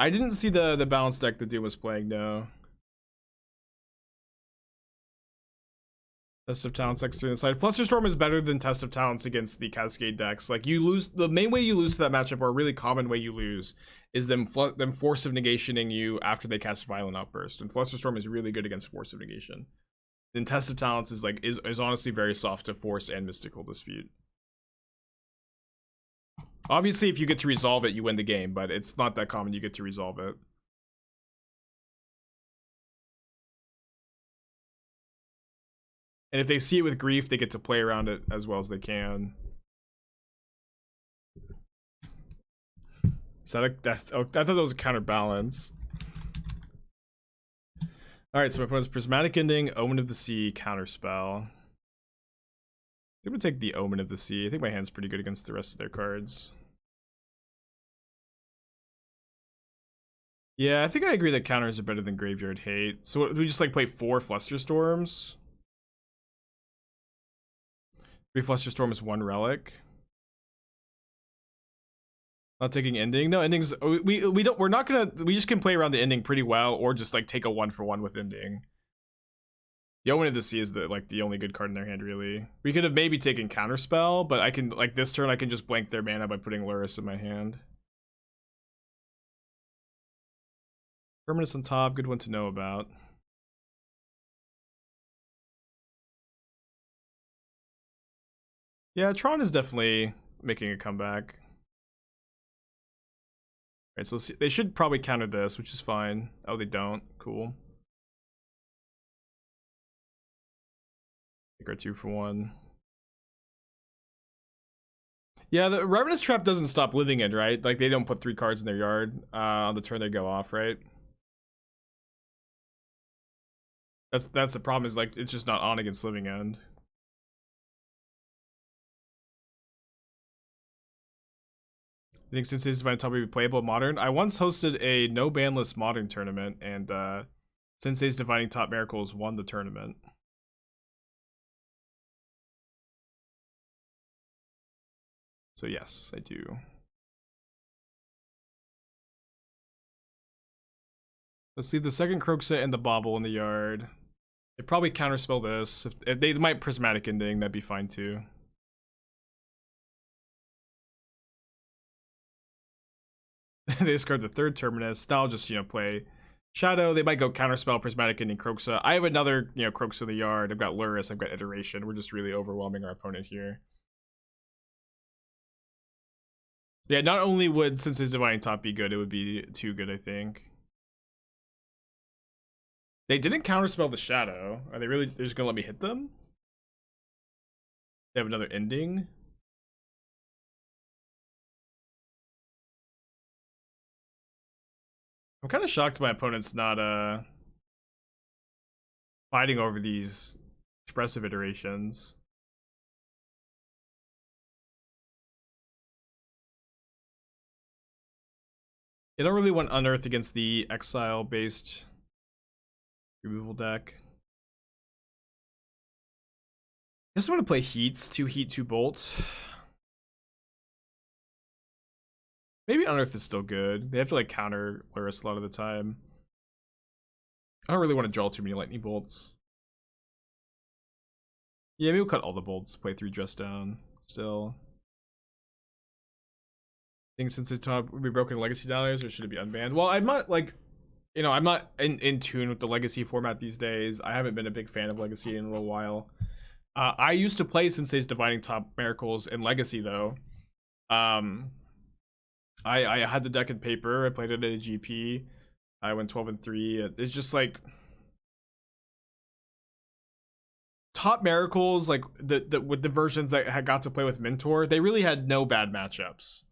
I didn't see the balance deck that dude was playing, no. Test of Talents X3 on the side. Flusterstorm is better than Test of Talents against the Cascade decks. Like, you lose, the main way you lose to that matchup, or a really common way you lose, is them Force of Negationing you after they cast Violent Outburst. And Flusterstorm is really good against Force of Negation. Then Test of Talents is like is honestly very soft to Force and Mystical Dispute. Obviously, if you get to resolve it, you win the game, but it's not that common you get to resolve it. And if they see it with Grief, they get to play around it as well as they can. Is that a death? Oh, I thought that was a counterbalance. Alright, so my opponent's Prismatic Ending, Omen of the Sea, Counterspell. I'm gonna take the Omen of the Sea. I think my hand's pretty good against the rest of their cards. Yeah, I think I agree that counters are better than Graveyard Hate. So do we just like play 4 Flusterstorms? 3 Flusterstorm is 1 Relic. Not taking Ending. No, Endings we're not gonna, we just can play around the Ending pretty well, or just like take a 1-for-1 with Ending. The Omen of the Sea is the only good card in their hand, really. We could have maybe taken Counterspell, but I can, like, this turn I can just blank their mana by putting Lurrus in my hand. Permanence on top, good one to know about. Yeah, Tron is definitely making a comeback. Alright, so see, they should probably counter this, which is fine. Oh, they don't. Cool. Take our 2-for-1. Yeah, the Ravenous Trap doesn't stop living in, right? Like, they don't put 3 cards in their yard on the turn they go off, right? That's the problem, is like it's just not on against Living End. I think Sensei's Divine Top would be playable Modern. I once hosted a no ban list Modern tournament, and Sensei's Divining Top Miracles won the tournament. So yes, I do. Let's leave the second Kroxa and the Bauble in the yard. They probably counterspell this. If they might Prismatic Ending, that'd be fine too. They discard the third Terminus. Now I'll just, play Shadow. They might go Counterspell, Prismatic Ending, Kroxa. I have another, Kroxa in the yard. I've got Lurrus, I've got Iteration. We're just really overwhelming our opponent here. Yeah, not only would Sensei's Divining Top be good, it would be too good, I think. They didn't counterspell the Shadow. Are they really, they're just gonna let me hit them? They have another Ending. I'm kind of shocked my opponent's not fighting over these Expressive Iterations. They don't really want Unearth against the Exile-based removal deck. I guess I'm gonna play Heats, 2 Heat, 2 Bolt. Maybe Unearth is still good. They have to like counter Lurrus a lot of the time. I don't really want to draw too many lightning bolts. Yeah, maybe we'll cut all the bolts, play 3 Dress Down still. I think since it's top would be broken Legacy dollars, or should it be unbanned? Well, I'm not like, I'm not in tune with the Legacy format these days. I haven't been a big fan of Legacy in a little while. I used to play Sensei's Divining Top Miracles in Legacy though. I had the deck in paper. I played it at a GP. I went 12-3. It's just like Top Miracles, like with the versions that had got to play with Mentor, they really had no bad matchups.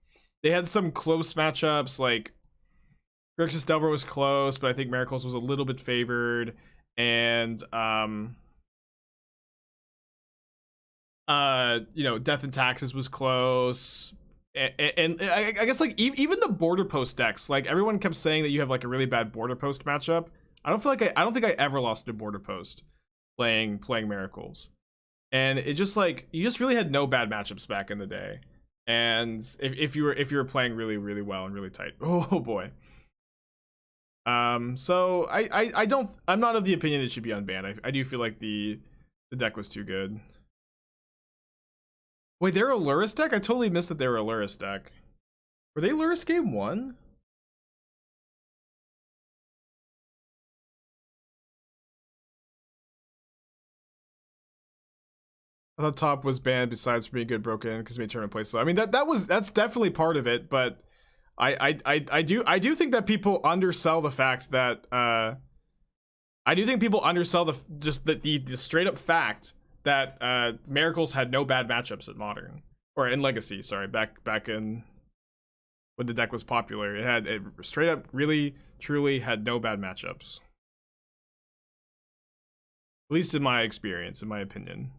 They had some close matchups, like Grixis Delver was close, but I think Miracles was a little bit favored, and Death and Taxes was close. And I guess like even the border post decks, like everyone kept saying that you have like a really bad border post matchup. I don't think I ever lost to border post playing Miracles, and it just like you just really had no bad matchups back in the day. And if you were playing really well and really tight, oh boy, So I'm not of the opinion it should be unbanned. I do feel like the deck was too good. Wait, they're a Lurrus deck? I totally missed that they were a Lurrus deck. Were they Lurrus game 1? I thought top was banned besides for being good broken because it made tournament play. So I mean that's definitely part of it, but I do think that people undersell the fact that I do think people undersell the straight up fact that Miracles had no bad matchups at Modern or in Legacy. Sorry, back in when the deck was popular, it straight up really truly had no bad matchups. At least in my experience, in my opinion.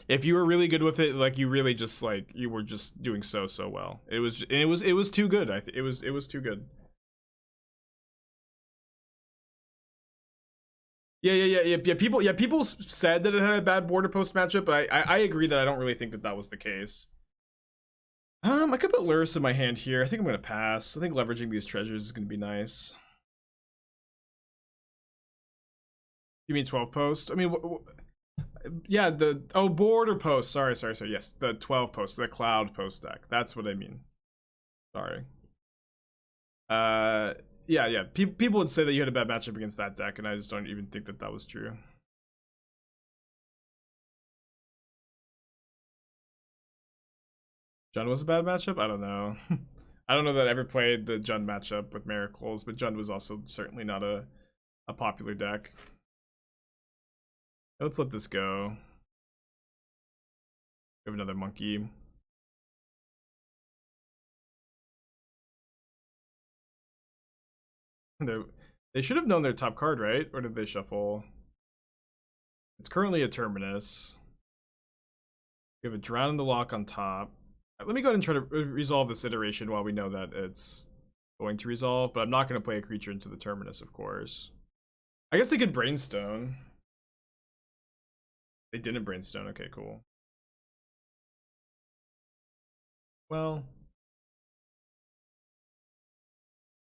If you were really good with it, like you really just like you were just doing so well. It was too good. It was too good. Yeah. People said that it had a bad border post matchup, but I agree that I don't really think that was the case. I could put Lurrus in my hand here. I think I'm gonna pass. I think leveraging these treasures is gonna be nice. You mean 12 post? I mean, yeah, border post. Sorry. Yes, the 12 post, the cloud post deck. That's what I mean. Sorry. Yeah. People would say that you had a bad matchup against that deck, and I just don't even think that was true. Jund was a bad matchup? I don't know. I don't know that I ever played the Jund matchup with Miracles, but Jund was also certainly not a popular deck. Let's let this go. We have another monkey. They should have known their top card, right? Or did they shuffle? It's currently a Terminus. We have a Drown in the Loch on top. Let me go ahead and try to resolve this iteration while we know that it's going to resolve, but I'm not going to play a creature into the Terminus, of course. I guess they could Brainstone. They didn't Brainstone. Okay, cool. Well,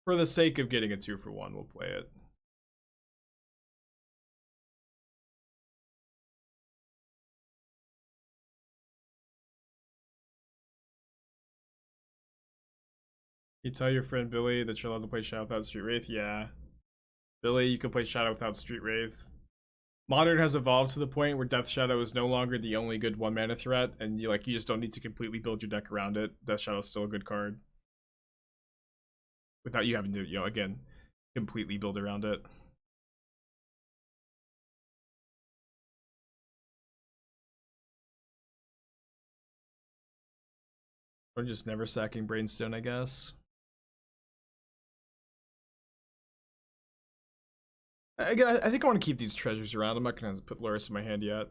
for the sake of getting a 2-for-1, we'll play it. You tell your friend Billy that you're allowed to play Shadow without Street Wraith? Yeah. Billy, you can play Shadow without Street Wraith. Modern has evolved to the point where Death Shadow is no longer the only good 1-mana threat, and you just don't need to completely build your deck around it. Death Shadow is still a good card. Without you having to, again, completely build around it. Or just never sacking Brainstone, I guess. Again, I think I want to keep these treasures around. I'm not going to put Lurrus in my hand yet.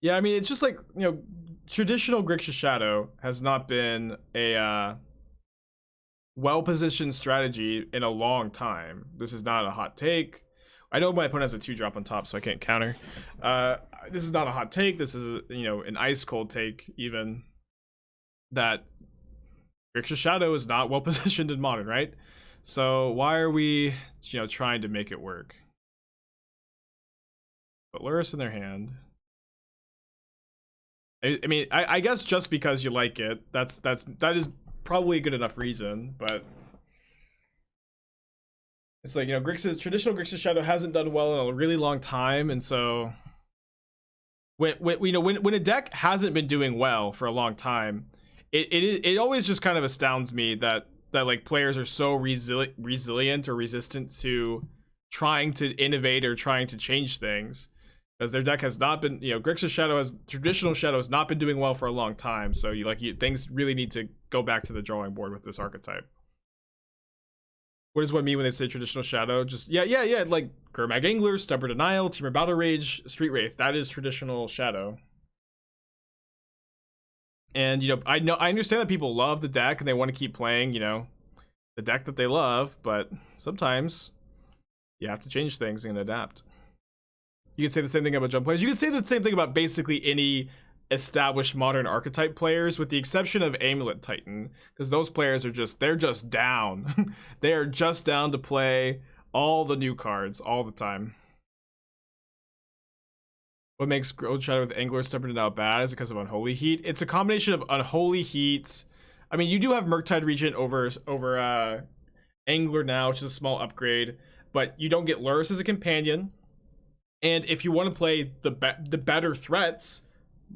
Yeah, I mean, it's just like, traditional Grixis Shadow has not been a well-positioned strategy in a long time. This is not a hot take. I know my opponent has a 2-drop on top, so I can't counter. This is not a hot take. This is, an ice-cold take, even, that Grixis Shadow is not well-positioned in Modern, right? So why are we, trying to make it work? Put Lurrus in their hand. I mean, I guess just because you like it, that is probably a good enough reason, but it's like, traditional Grixis Shadow hasn't done well in a really long time, and so when a deck hasn't been doing well for a long time, it always just kind of astounds me that like players are so resilient or resistant to trying to innovate or trying to change things, because their deck has not been, Grixis Shadow traditional Shadow has not been doing well for a long time. So things really need to go back to the drawing board with this archetype. What does what mean when they say traditional Shadow? Just yeah, like Gurmag Angler, Stubborn Denial, Temur Battle Rage, Street Wraith. That is traditional Shadow. And I understand that people love the deck and they want to keep playing, the deck that they love, but sometimes you have to change things and adapt. You can say the same thing about jump players. You can say the same thing about basically any established modern archetype players, with the exception of Amulet Titan, because those players are they're just down. They are just down to play all the new cards all the time. What makes Growth Shadow with Angler Stubborn now bad is because of Unholy Heat. It's a combination of Unholy Heat. I mean, you do have Murktide Regent over Angler now, which is a small upgrade, but you don't get Lurrus as a companion. And if you want to play the better threats,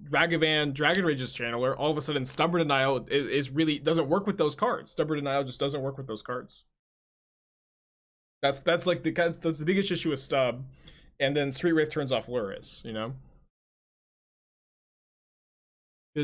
Ragavan, Dragon Rage's Channeler, all of a sudden Stubborn Denial is really doesn't work with those cards. Stubborn Denial just doesn't work with those cards. That's the biggest issue with Stub. And then Street Wraith turns off Lurrus, you know?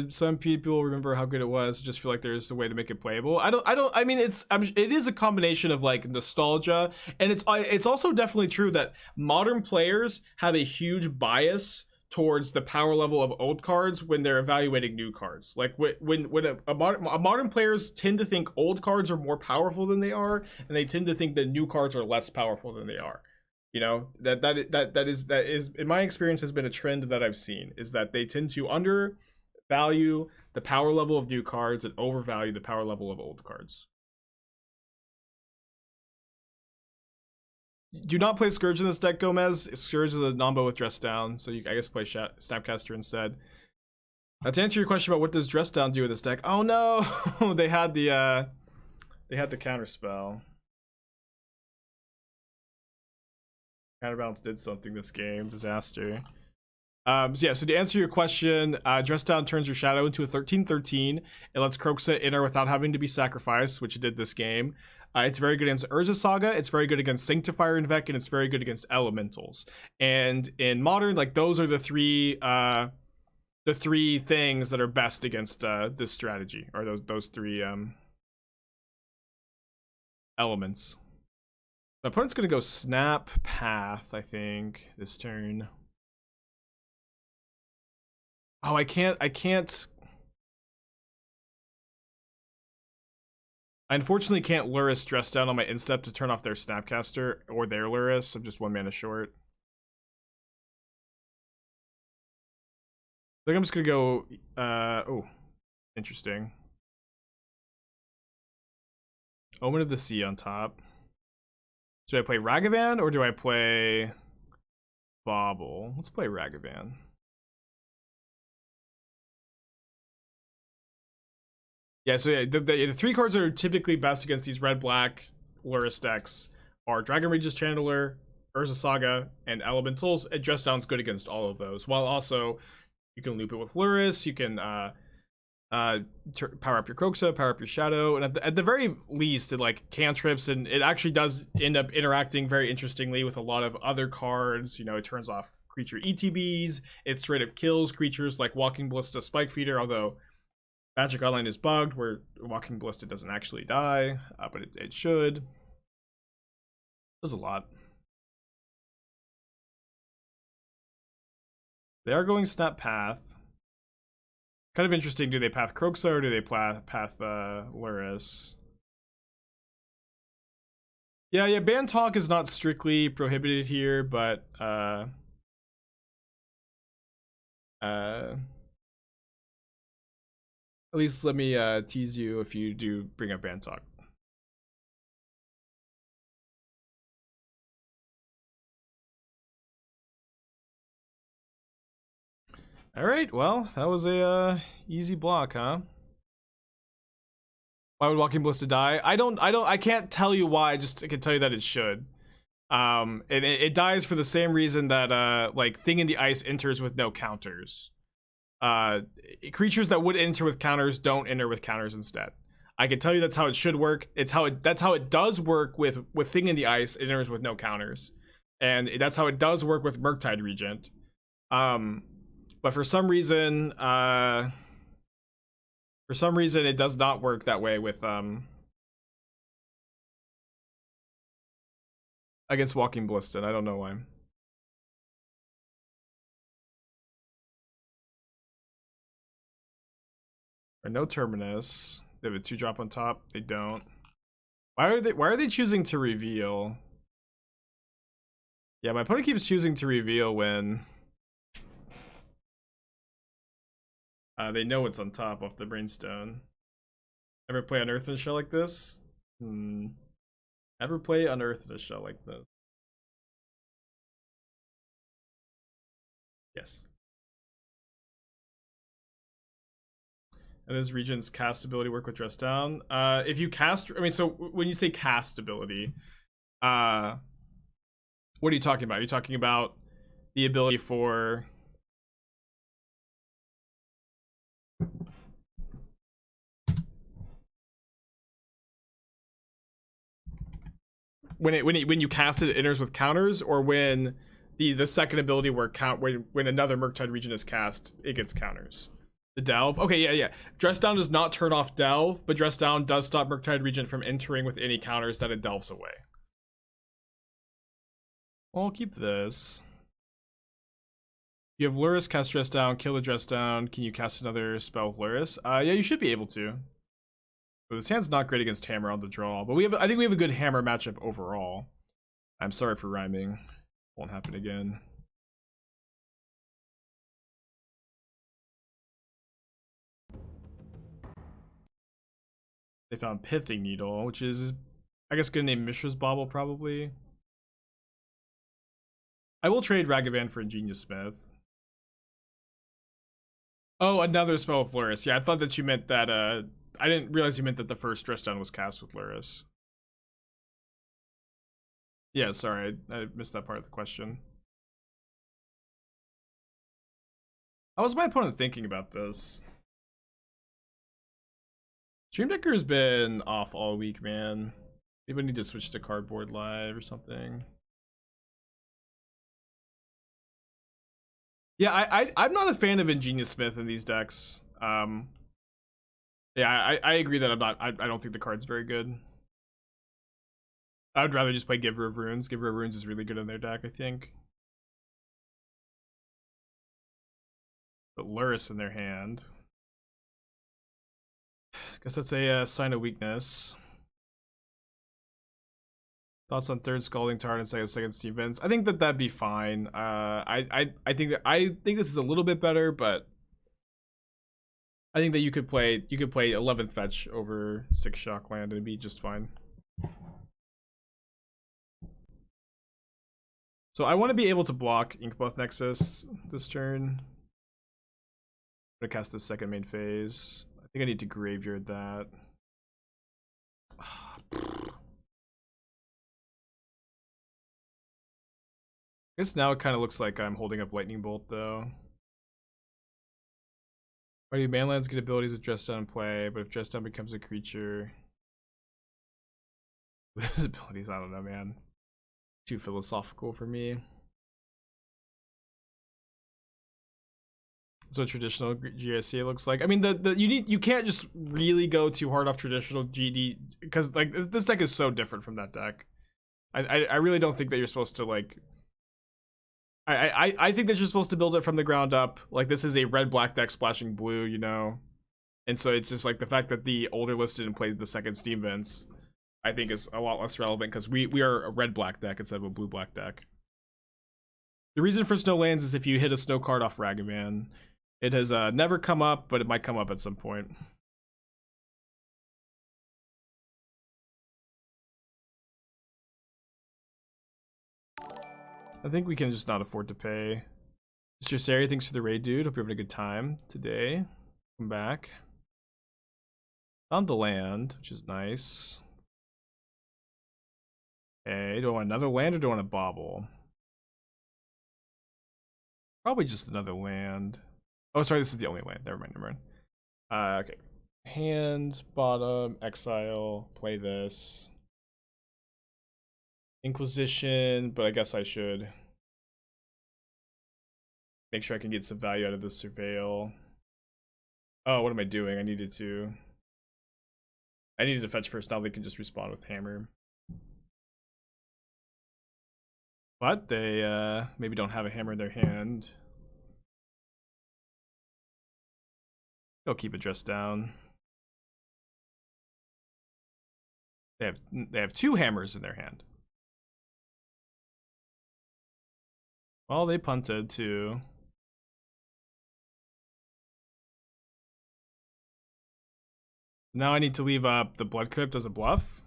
Some people remember how good it was, just feel like there's a way to make it playable. I mean, it is a combination of like nostalgia, and it's also definitely true that modern players have a huge bias towards the power level of old cards when they're evaluating new cards. Like when modern players tend to think old cards are more powerful than they are, and they tend to think that new cards are less powerful than they are. You know, that is in my experience has been a trend that I've seen, is that they tend to undervalue the power level of new cards and overvalue the power level of old cards. Do not play Scourge in this deck, Gomez. Scourge is a nombo with Dress Down, so you I guess play Snapcaster instead. To answer your question about what does Dress Down do in this deck, oh no, they had the counterspell. Counterbalance did something this game. Disaster. So to answer your question, Dress Down turns your shadow into a 13/13. It lets Kroxa enter without having to be sacrificed, which it did this game. It's very good against Urza Saga, it's very good against Sanctifier and Vec, and it's very good against Elementals. And in Modern, like, those are the three things that are best against this strategy, or those three elements. My opponent's gonna go Snap Path, I think, this turn. Oh, I can't. I unfortunately can't Lurrus Dress Down on my instep to turn off their Snapcaster or their Lurrus. I'm just 1 mana short. I think I'm just gonna go, oh, interesting. Omen of the Sea on top. Do I play Ragavan or do I play Bauble? Let's play Ragavan. Yeah, so yeah, the three cards that are typically best against these red-black Lurrus decks are Dragon Rage's Channeler, Urza Saga, and Elementals. And Dress Down's good against all of those, while also you can loop it with Lurrus, you can power up your Kroxa, power up your Shadow, and at the very least, it like cantrips, and it actually does end up interacting very interestingly with a lot of other cards. You know, it turns off creature ETBs, it straight up kills creatures like Walking Ballista, Spike Feeder, although Magic Online is bugged where Walking Ballista doesn't actually die, but it should. Does a lot. They are going Snap Path. Kind of interesting, do they path Kroxa or do they path Lurrus? Yeah, ban talk is not strictly prohibited here, but at least let me tease you if you do bring up ban talk. All right, well, that was a easy block, huh? Why would Walking Ballista die? I can't tell you why. I can tell you that it should. And it dies for the same reason that like Thing in the Ice enters with no counters. Creatures that would enter with counters don't enter with counters instead. I can tell you that's how it should work. That's how it does work with Thing in the Ice. It enters with no counters, and that's how it does work with Murktide Regent. But for some reason, it does not work that way with against Walking Ballista. I don't know why. Or no Terminus. They have a 2-drop on top. They don't. Why are they choosing to reveal? Yeah, my opponent keeps choosing to reveal when They know what's on top off the Brainstone. Ever play Unearth in a shell like this? Ever play Unearth in a shell like this? Yes. And does Regent's cast ability work with Dress Down? If you cast, I mean, so when you say cast ability, what are you talking about? Are you talking about the ability for when you cast it, it enters with counters, or when the second ability where when another Murktide Regent is cast, it gets counters? The Delve? Okay, yeah. Dress Down does not turn off Delve, but Dress Down does stop Murktide Regent from entering with any counters that it delves away. Well, I'll keep this. You have Lurrus, cast Dress Down, kill the Dress Down. Can you cast another spell with Lurrus? Yeah, you should be able to. But this hand's not great against Hammer on the draw, but I think we have a good Hammer matchup overall. I'm sorry for rhyming. Won't happen again. They found Pithing Needle, which is, I guess, gonna name Mishra's Bauble probably. I will trade Ragavan for Ingenious Smith. Oh, another spell with Lurrus. Yeah, I thought that you meant that, I didn't realize you meant that the first Dress Down was cast with Lurrus. Yeah, sorry, I missed that part of the question. How was my opponent thinking about this? Stream Decker's been off all week, man. Maybe I need to switch to Cardboard Live or something. Yeah, I'm not a fan of Ingenious Smith in these decks. Yeah, I agree that I don't think the card's very good. I would rather just play Giver of Runes. Giver of Runes is really good in their deck, I think. But Lurrus in their hand. Guess that's a sign of weakness. Thoughts on third Scalding Tarn and second Steam Vents? I think that'd be fine. I think this is a little bit better, but I think that you could play 11th fetch over 6 Shockland and it'd be just fine. So I want to be able to block Inkmoth Nexus this turn. I'm gonna cast this second main phase. I think I need to graveyard that. I guess now it kind of looks like I'm holding up Lightning Bolt though. Why do manlands get abilities with Dress Down in play, but if Dress Down becomes a creature, lose abilities? I don't know, man. Too philosophical for me. That's what traditional GSC looks like. I mean, you can't just really go too hard off traditional GD because like this deck is so different from that deck. I really don't think that you're supposed to like. I think that you're supposed to build it from the ground up. Like this is a red-black deck splashing blue, you know, and so it's just like the fact that the older listed and played the second Steam Vents, I think is a lot less relevant because we are a red-black deck instead of a blue-black deck. The reason for snow lands is if you hit a snow card off Ragavan. It has never come up, but it might come up at some point. I think we can just not afford to pay. Mr. Sari, thanks for the raid, dude. Hope you're having a good time today. Come back. Found the land, which is nice. Okay, do I want another land or do I want a Bauble? Probably just another land. Oh, sorry, this is the only land. Never mind. Okay. Hand, bottom, exile, play this. Inquisition, but I guess I should make sure I can get some value out of this Surveil. Oh, what am I doing? I needed to fetch first. Now they can just respawn with Hammer. But they maybe don't have a Hammer in their hand. They'll keep it Dress Down. They have 2 hammers in their hand. Well, they punted too. Now I need to leave up the Blood Crypt as a bluff.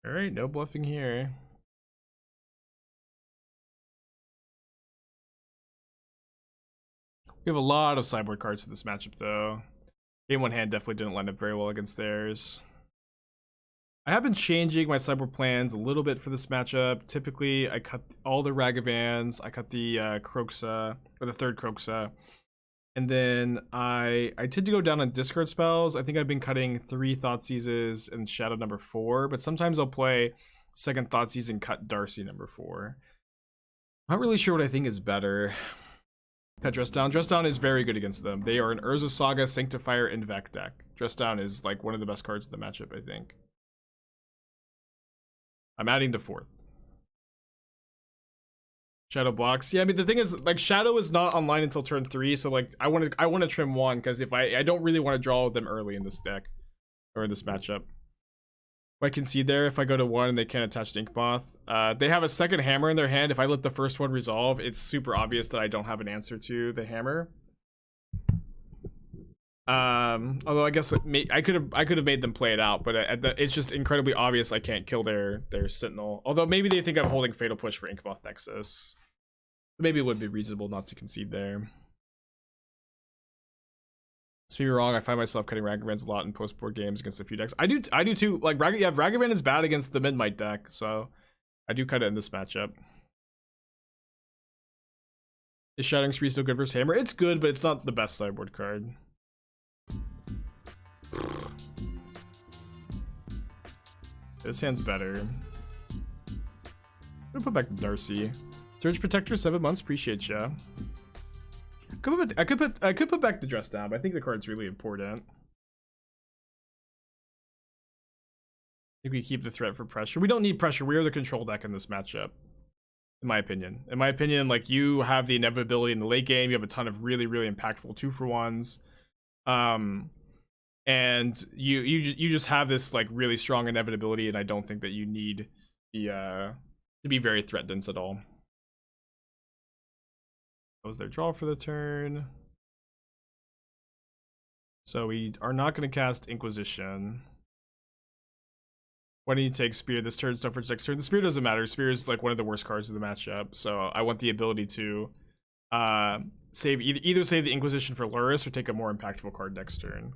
Alright, no bluffing here. We have a lot of sideboard cards for this matchup, though. Game 1 hand definitely didn't line up very well against theirs. I have been changing my sideboard plans a little bit for this matchup. Typically, I cut all the Ragavans, I cut the Kroxa, or the third Kroxa. And then I tend to go down on discard spells. I think I've been cutting 3 Thoughtseizes and Shadow number 4, but sometimes I'll play second Thoughtseize and cut Darcy number 4. Not really sure what I think is better. Cut Dress Down. Dress Down is very good against them. They are an Urza Saga, Sanctifier, and Vec deck. Dress Down is like one of the best cards in the matchup, I think. I'm adding the 4th. Shadow blocks. Yeah, I mean the thing is, like, Shadow is not online until turn 3, so like I want to trim 1 because if I don't really want to draw them early in this deck or in this matchup. I can see there if I go to 1 and they can't attach to Inkmoth. They have a second hammer in their hand. If I let the first one resolve, it's super obvious that I don't have an answer to the hammer. Although I guess I could have made them play it out, but it's just incredibly obvious I can't kill their Sentinel. Although maybe they think I'm holding Fatal Push for Inkmoth Nexus. Maybe it would be reasonable not to concede there. Let's be wrong. I find myself cutting Ragavans a lot in post-board games against a few decks. I do too. Like Ragavan is bad against the mid-might deck, so I do cut it in this matchup. Is Shattering Spree still good versus Hammer? It's good, but it's not the best sideboard card. This hand's better. I'm gonna put back the Darcy. Surge Protector, 7 months. Appreciate ya. I could put back the Dress Down, but I think the card's really important. I think we keep the threat for pressure. We don't need pressure. We are the control deck in this matchup, in my opinion. In my opinion, like, you have the inevitability in the late game. You have a ton of really, really impactful 2-for-1s. And you just have this like really strong inevitability, and I don't think that you need the to be very threat dense at all. That was their draw for the turn. So we are not going to cast Inquisition. Why don't you take Spear this turn, stuff for next turn? The Spear doesn't matter. Spear is like one of the worst cards of the matchup, so I want the ability to save either save the Inquisition for Lurrus or take a more impactful card next turn.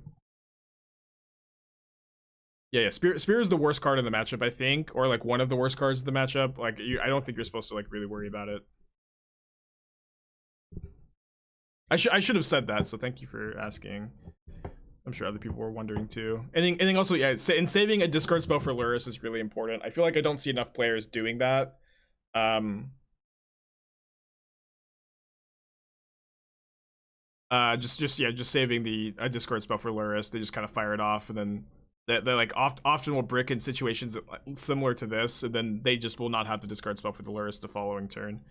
Yeah, Spear is the worst card in the matchup, I think, or like one of the worst cards of the matchup. Like, I don't think you're supposed to like really worry about it. I should have said that, so thank you for asking. I'm sure other people were wondering too. And then also, yeah, in saving a discard spell for Lurrus is really important. I feel like I don't see enough players doing that. Just saving a discard spell for Lurrus. They just kind of fire it off, and then they like often will brick in situations similar to this, and then they just will not have the discard spell for the Lurrus the following turn.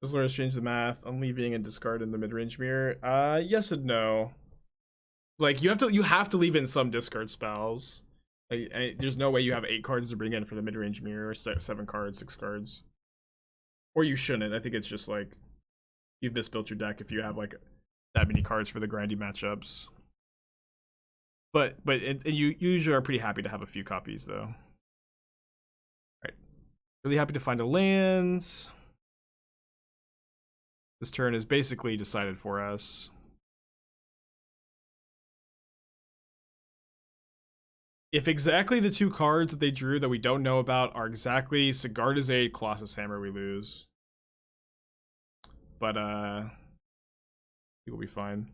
Does Lurrus change the math on leaving and discard in the mid-range mirror? Yes and no. Like, you have to leave in some discard spells. There's no way you have 8 cards to bring in for the mid-range mirror, or 7 cards, 6 cards. Or you shouldn't. I think it's just like you've misbuilt your deck if you have like that many cards for the grindy matchups. But you usually are pretty happy to have a few copies though. Right. Really happy to find a land. This turn is basically decided for us. If exactly the 2 cards that they drew that we don't know about are exactly Sigarda's Aid, Colossus Hammer, we lose. But I think we'll be fine.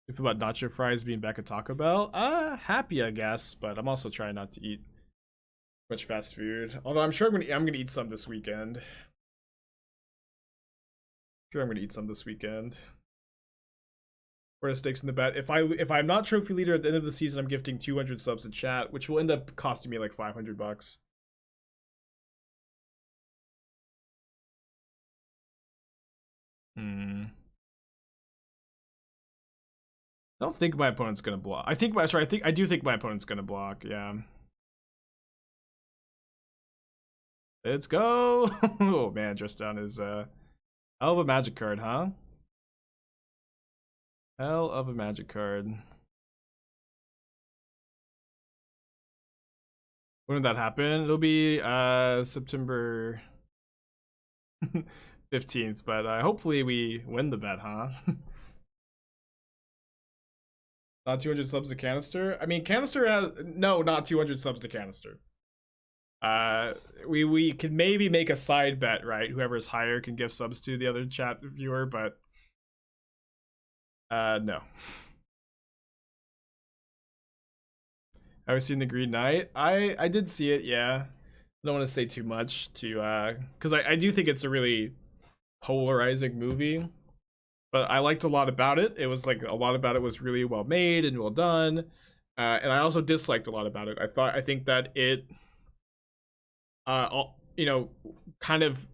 If about nacho fries being back at Taco Bell, happy I guess, but I'm also trying not to eat much fast food. Although I'm sure I'm gonna eat some this weekend. I'm gonna eat some this weekend. What are stakes in the bet? If I'm not trophy leader at the end of the season, I'm gifting 200 subs to chat, which will end up costing me like $500. I don't think my opponent's gonna block. I do think my opponent's gonna block. Yeah. Let's go. Oh man, Dress Down is hell of a Magic card, huh? Hell of a Magic card. When did that happen? It'll be September 15th, but hopefully we win the bet, huh? Not 200 subs to Canister? I mean, Canister has... No, not 200 subs to Canister. We could maybe make a side bet, right? Whoever is higher can give subs to the other chat viewer, but... no. Have you seen The Green Knight? I did see it, yeah. I don't want to say too much to because I do think it's a really polarizing movie, but I liked a lot about it. It was like a lot about it was really well made and well done, and I also disliked a lot about it. I think that it you know, kind of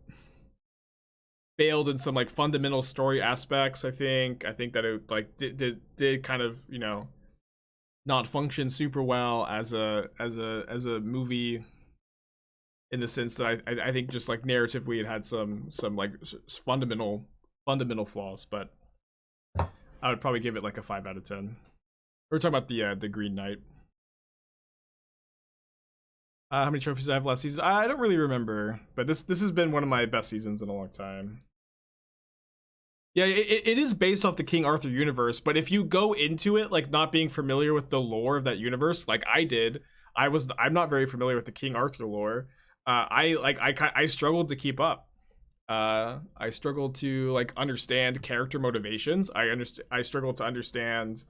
failed in some like fundamental story aspects. I think that it like did kind of, you know, not function super well as a movie, in the sense that I think just like narratively it had some like fundamental flaws, but I would probably give it like a 5 out of 10. We're talking about the Green Knight. How many trophies I have last season? I don't really remember, but this has been one of my best seasons in a long time. Yeah, it is based off the King Arthur universe, but if you go into it like not being familiar with the lore of that universe, like I did, I'm not very familiar with the King Arthur lore. I struggled to keep up. I struggled to like understand character motivations. I struggled to understand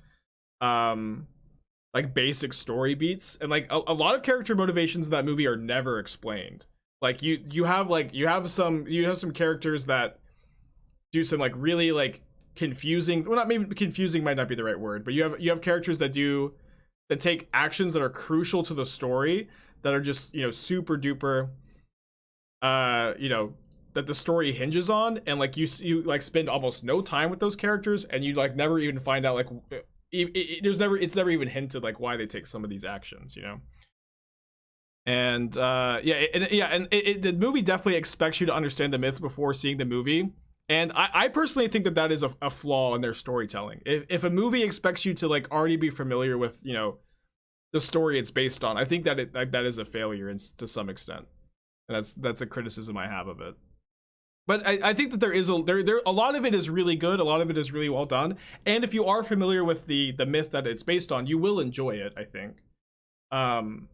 like basic story beats, and like a lot of character motivations in that movie are never explained. Like you have some characters that do some like really like confusing, well, not, maybe confusing might not be the right word, but you have characters that take actions that are crucial to the story, that are just, you know, super duper you know, that the story hinges on, and like you like spend almost no time with those characters, and you like never even find out like it's never even hinted like why they take some of these actions, you know. And the movie definitely expects you to understand the myth before seeing the movie, and I personally think that is a flaw in their storytelling. If a movie expects you to like already be familiar with, you know, the story it's based on, I think that that is a failure to some extent, and that's a criticism I have of it. But I think that there a lot of it is really good, a lot of it is really well done, and if you are familiar with the myth that it's based on, you will enjoy it, I think. And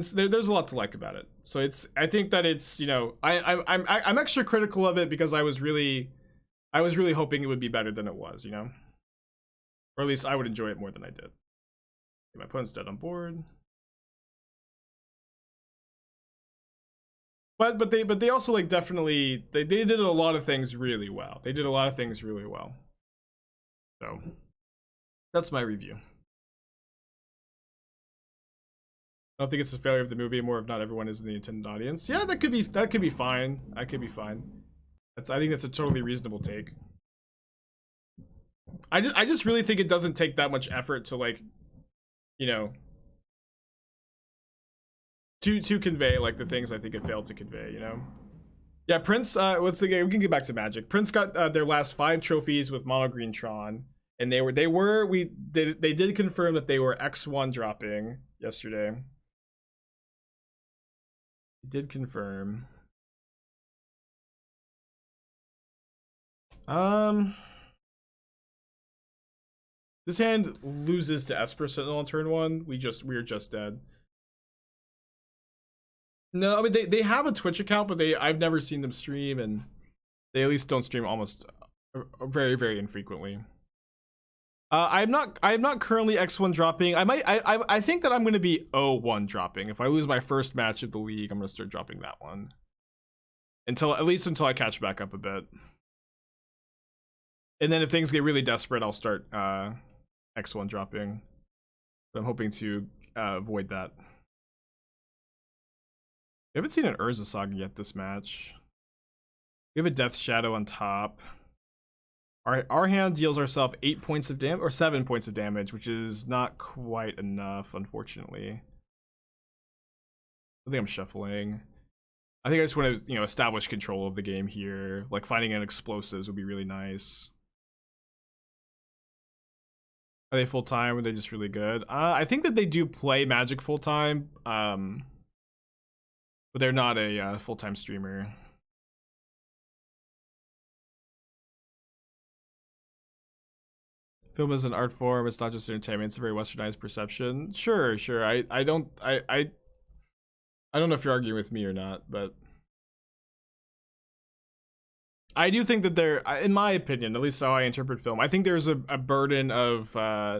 so there's a lot to like about it. So I think that it's, you know, I'm extra critical of it because I was really hoping it would be better than it was, you know, or at least I would enjoy it more than I did. Okay, my opponent's dead on board. But they also like definitely they did a lot of things really well. They did a lot of things really well. So that's my review. I don't think it's a failure of the movie, more of not everyone is in the intended audience. Yeah, that could be fine. I could be fine. I think that's a totally reasonable take. I just really think it doesn't take that much effort to, like, you know, to convey like the things I think it failed to convey, you know. Yeah, Prince, what's the game? We can get back to Magic. Prince got their last 5 trophies with Mono Green Tron, and they did confirm that they were X1 dropping yesterday. Did confirm. This hand loses to Esper Sentinel on turn 1. We're just dead. No, I mean they have a Twitch account, but I've never seen them stream, and they at least don't stream almost very, very infrequently. I'm not currently X1 dropping. I think that I'm gonna be O1 dropping. If I lose my first match of the league, I'm gonna start dropping that one. At least until I catch back up a bit. And then if things get really desperate, I'll start X1 dropping. But I'm hoping to avoid that. We haven't seen an Urza Saga yet this match. We have a Death Shadow on top. Our hand deals ourselves 8 points of damage, or 7 points of damage, which is not quite enough, unfortunately. I think I'm shuffling. I think I just want to, you know, establish control of the game here. Like finding an explosives would be really nice. Are they full time? Or are they just really good? I think that they do play Magic full time, but they're not a full time streamer. Film is an art form. It's not just entertainment. It's a very westernized perception. Sure. I don't know if you're arguing with me or not, but I do think that there, in my opinion, at least how I interpret film, I think there's a burden of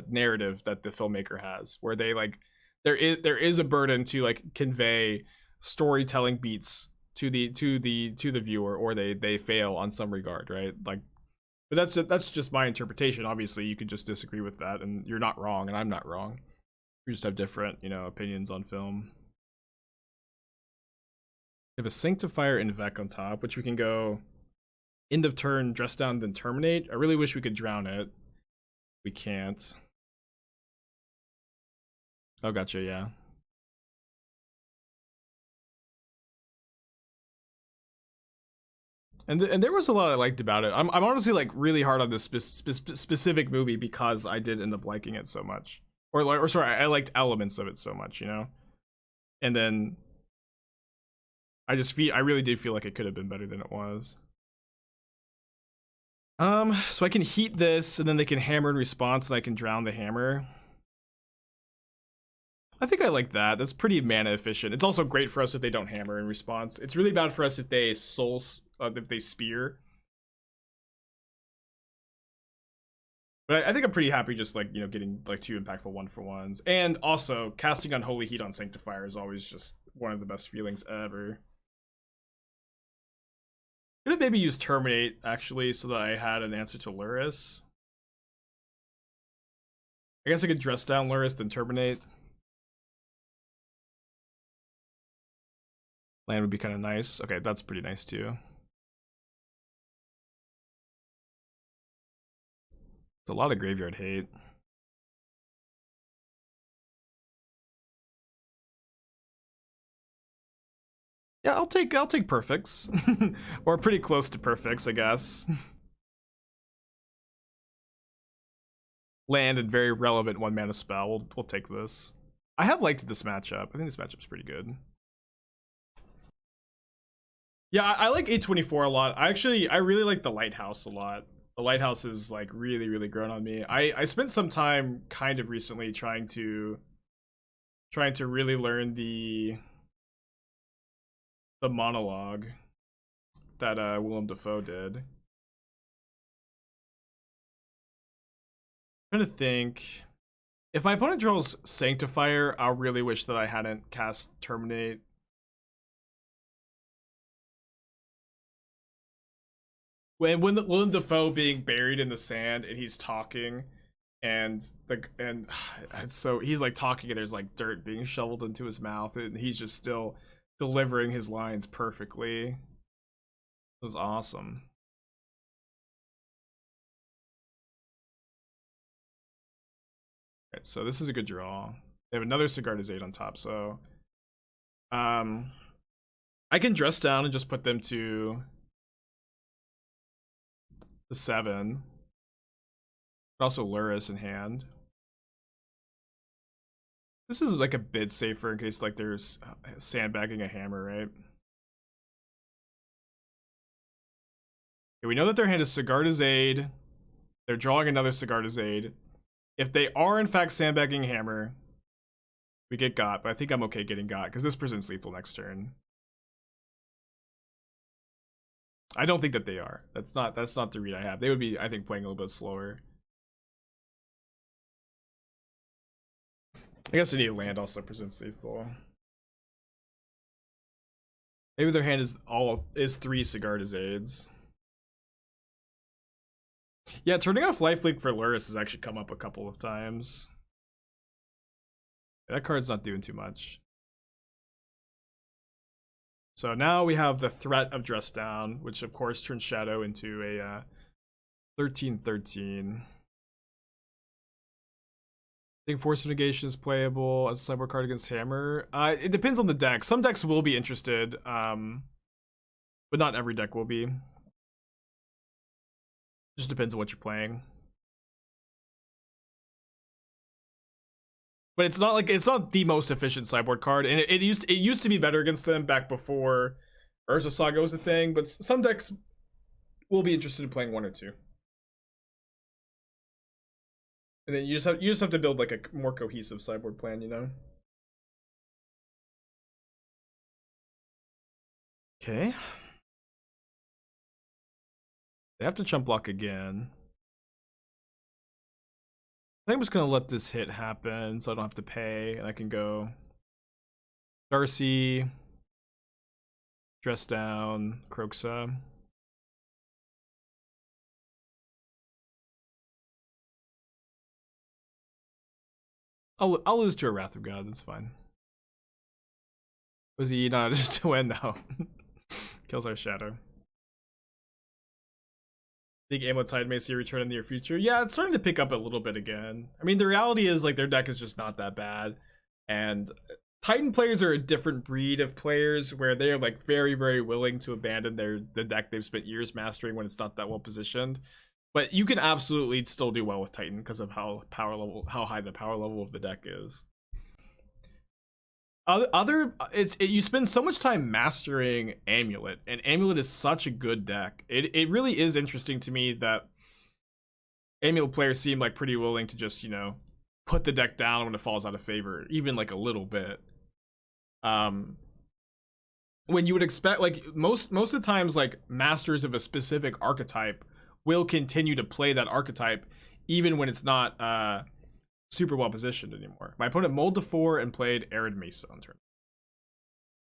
narrative that the filmmaker has, where they like there is a burden to like convey storytelling beats to the viewer, or they fail on some regard, right? Like, but that's just my interpretation. Obviously, you could just disagree with that, and you're not wrong, and I'm not wrong. We just have different, you know, opinions on film. We have a Sanctifier and Vec on top, which we can go end of turn, dress down, then terminate. I really wish we could drown it. We can't. Oh, gotcha, yeah. And there was a lot I liked about it. I'm honestly like really hard on this specific movie because I did end up liking it so much, or sorry, I liked elements of it so much, you know. And then I really did feel like it could have been better than it was. So I can heat this, and then they can hammer in response, and I can drown the hammer. I think I like that. That's pretty mana efficient. It's also great for us if they don't hammer in response. It's really bad for us if they if they spear. But I think I'm pretty happy just like, you know, getting like 2 impactful 1-for-1s. And also, casting Unholy Heat on Sanctifier is always just one of the best feelings ever. Could have maybe used Terminate, actually, so that I had an answer to Lurrus. I guess I could dress down Lurrus, then Terminate. Land would be kind of nice. Okay, that's pretty nice too. It's a lot of graveyard hate. Yeah, I'll take perfects. Or pretty close to perfects, I guess. Land and very relevant 1-mana spell. We'll take this. I have liked this matchup. I think this matchup's pretty good. Yeah, I like 824 a lot. I really like the Lighthouse a lot. The Lighthouse is like really grown on me. I spent some time kind of recently trying to really learn the monologue that Willem Dafoe did. I'm trying to think. If my opponent draws Sanctifier, I'll really wish that I hadn't cast Terminate. When Willem Dafoe being buried in the sand and he's talking, and so he's like talking and there's like dirt being shoveled into his mouth, and he's just still delivering his lines perfectly. It was awesome. Right, so this is a good draw. They have another Sigarda's 8 on top, so I can dress down and just put them to the 7. But also Lurrus in hand. This is like a bit safer in case like there's sandbagging a hammer, right? Okay, we know that their hand is Sigarda's Aid. They're drawing another Sigarda's Aid. If they are in fact sandbagging hammer, we get got, but I think I'm okay getting got because this presents lethal next turn. I don't think that they are. That's not the read I have. They would be, I think, playing a little bit slower. I guess any land also presents lethal. Maybe their hand is 3 Sigarda's Aids. Yeah, turning off Lifelink for Lurrus has actually come up a couple of times. That card's not doing too much. So now we have the threat of Dress Down, which of course turns Shadow into a 13/13. I think Force of Negation is playable as a sideboard card against Hammer. It depends on the deck. Some decks will be interested, but not every deck will be. Just depends on what you're playing. But it's not the most efficient sideboard card, and it used to be better against them back before Urza Saga was a thing. But some decks will be interested in playing one or two, and then you just have to build like a more cohesive sideboard plan, you know. Okay. They have to chump block again. I think I'm just gonna let this hit happen so I don't have to pay, and I can go Darcy, Dress Down, Kroxa. I'll lose to a Wrath of God, that's fine. Was he not just to win? No. Kills our shadow. Think Amotide may see a return in the near future. Yeah, it's starting to pick up a little bit again. I mean, the reality is like their deck is just not that bad, and Titan players are a different breed of players where they are like very, very willing to abandon the deck they've spent years mastering when it's not that well positioned. But you can absolutely still do well with Titan because of how high the power level of the deck is. You spend so much time mastering Amulet, and Amulet is such a good deck. It really is interesting to me that Amulet players seem like pretty willing to just, you know, put the deck down when it falls out of favor, even like a little bit. When you would expect, like most of the times, like masters of a specific archetype will continue to play that archetype even when it's not super well positioned anymore. My opponent mulled to 4 and played Arid Mesa on turn.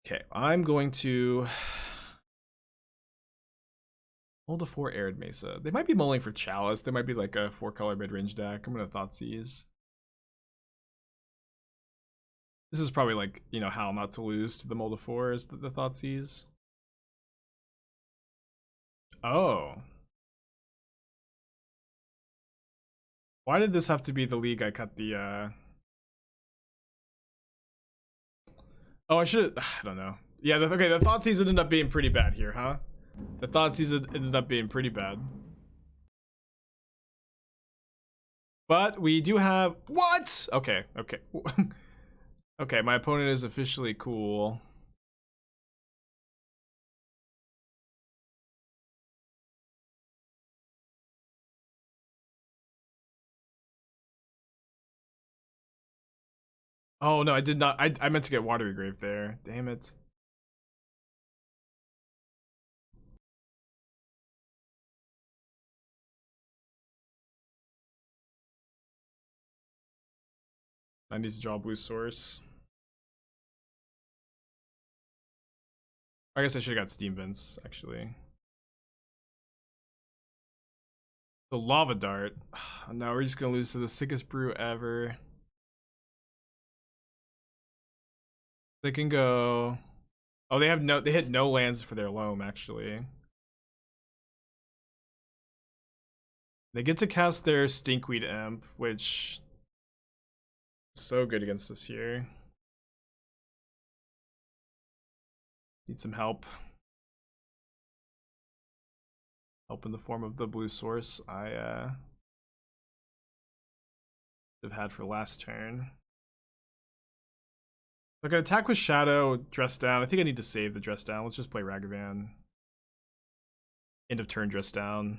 Okay, I'm going to mull to 4 Arid Mesa. They might be mulling for Chalice. They might be like a 4-color mid-range deck. I'm gonna Thoughtseize. This is probably like, you know, how not to lose to the mull to 4 is the Thoughtseize. Oh. Why did this have to be the league I cut the Oh, I should. I don't know. Yeah, okay, the Thoughtseize ended up being pretty bad here, huh? The Thoughtseize ended up being pretty bad. But we do have... What? Okay, okay. Okay, my opponent is officially cool. Oh, no, I did not. I meant to get Watery Grave there. Damn it. I need to draw blue source. I guess I should have got Steam Vents, actually. The Lava Dart. Now we're just gonna lose to the sickest brew ever. They can go... Oh, they hit no lands for their loam, actually. They get to cast their Stinkweed Imp, which is so good against us here. Need some help. Help in the form of the blue source I have had for last turn. I can attack with Shadow, Dress Down. I think I need to save the Dress Down. Let's just play Ragavan. End of turn, Dress Down.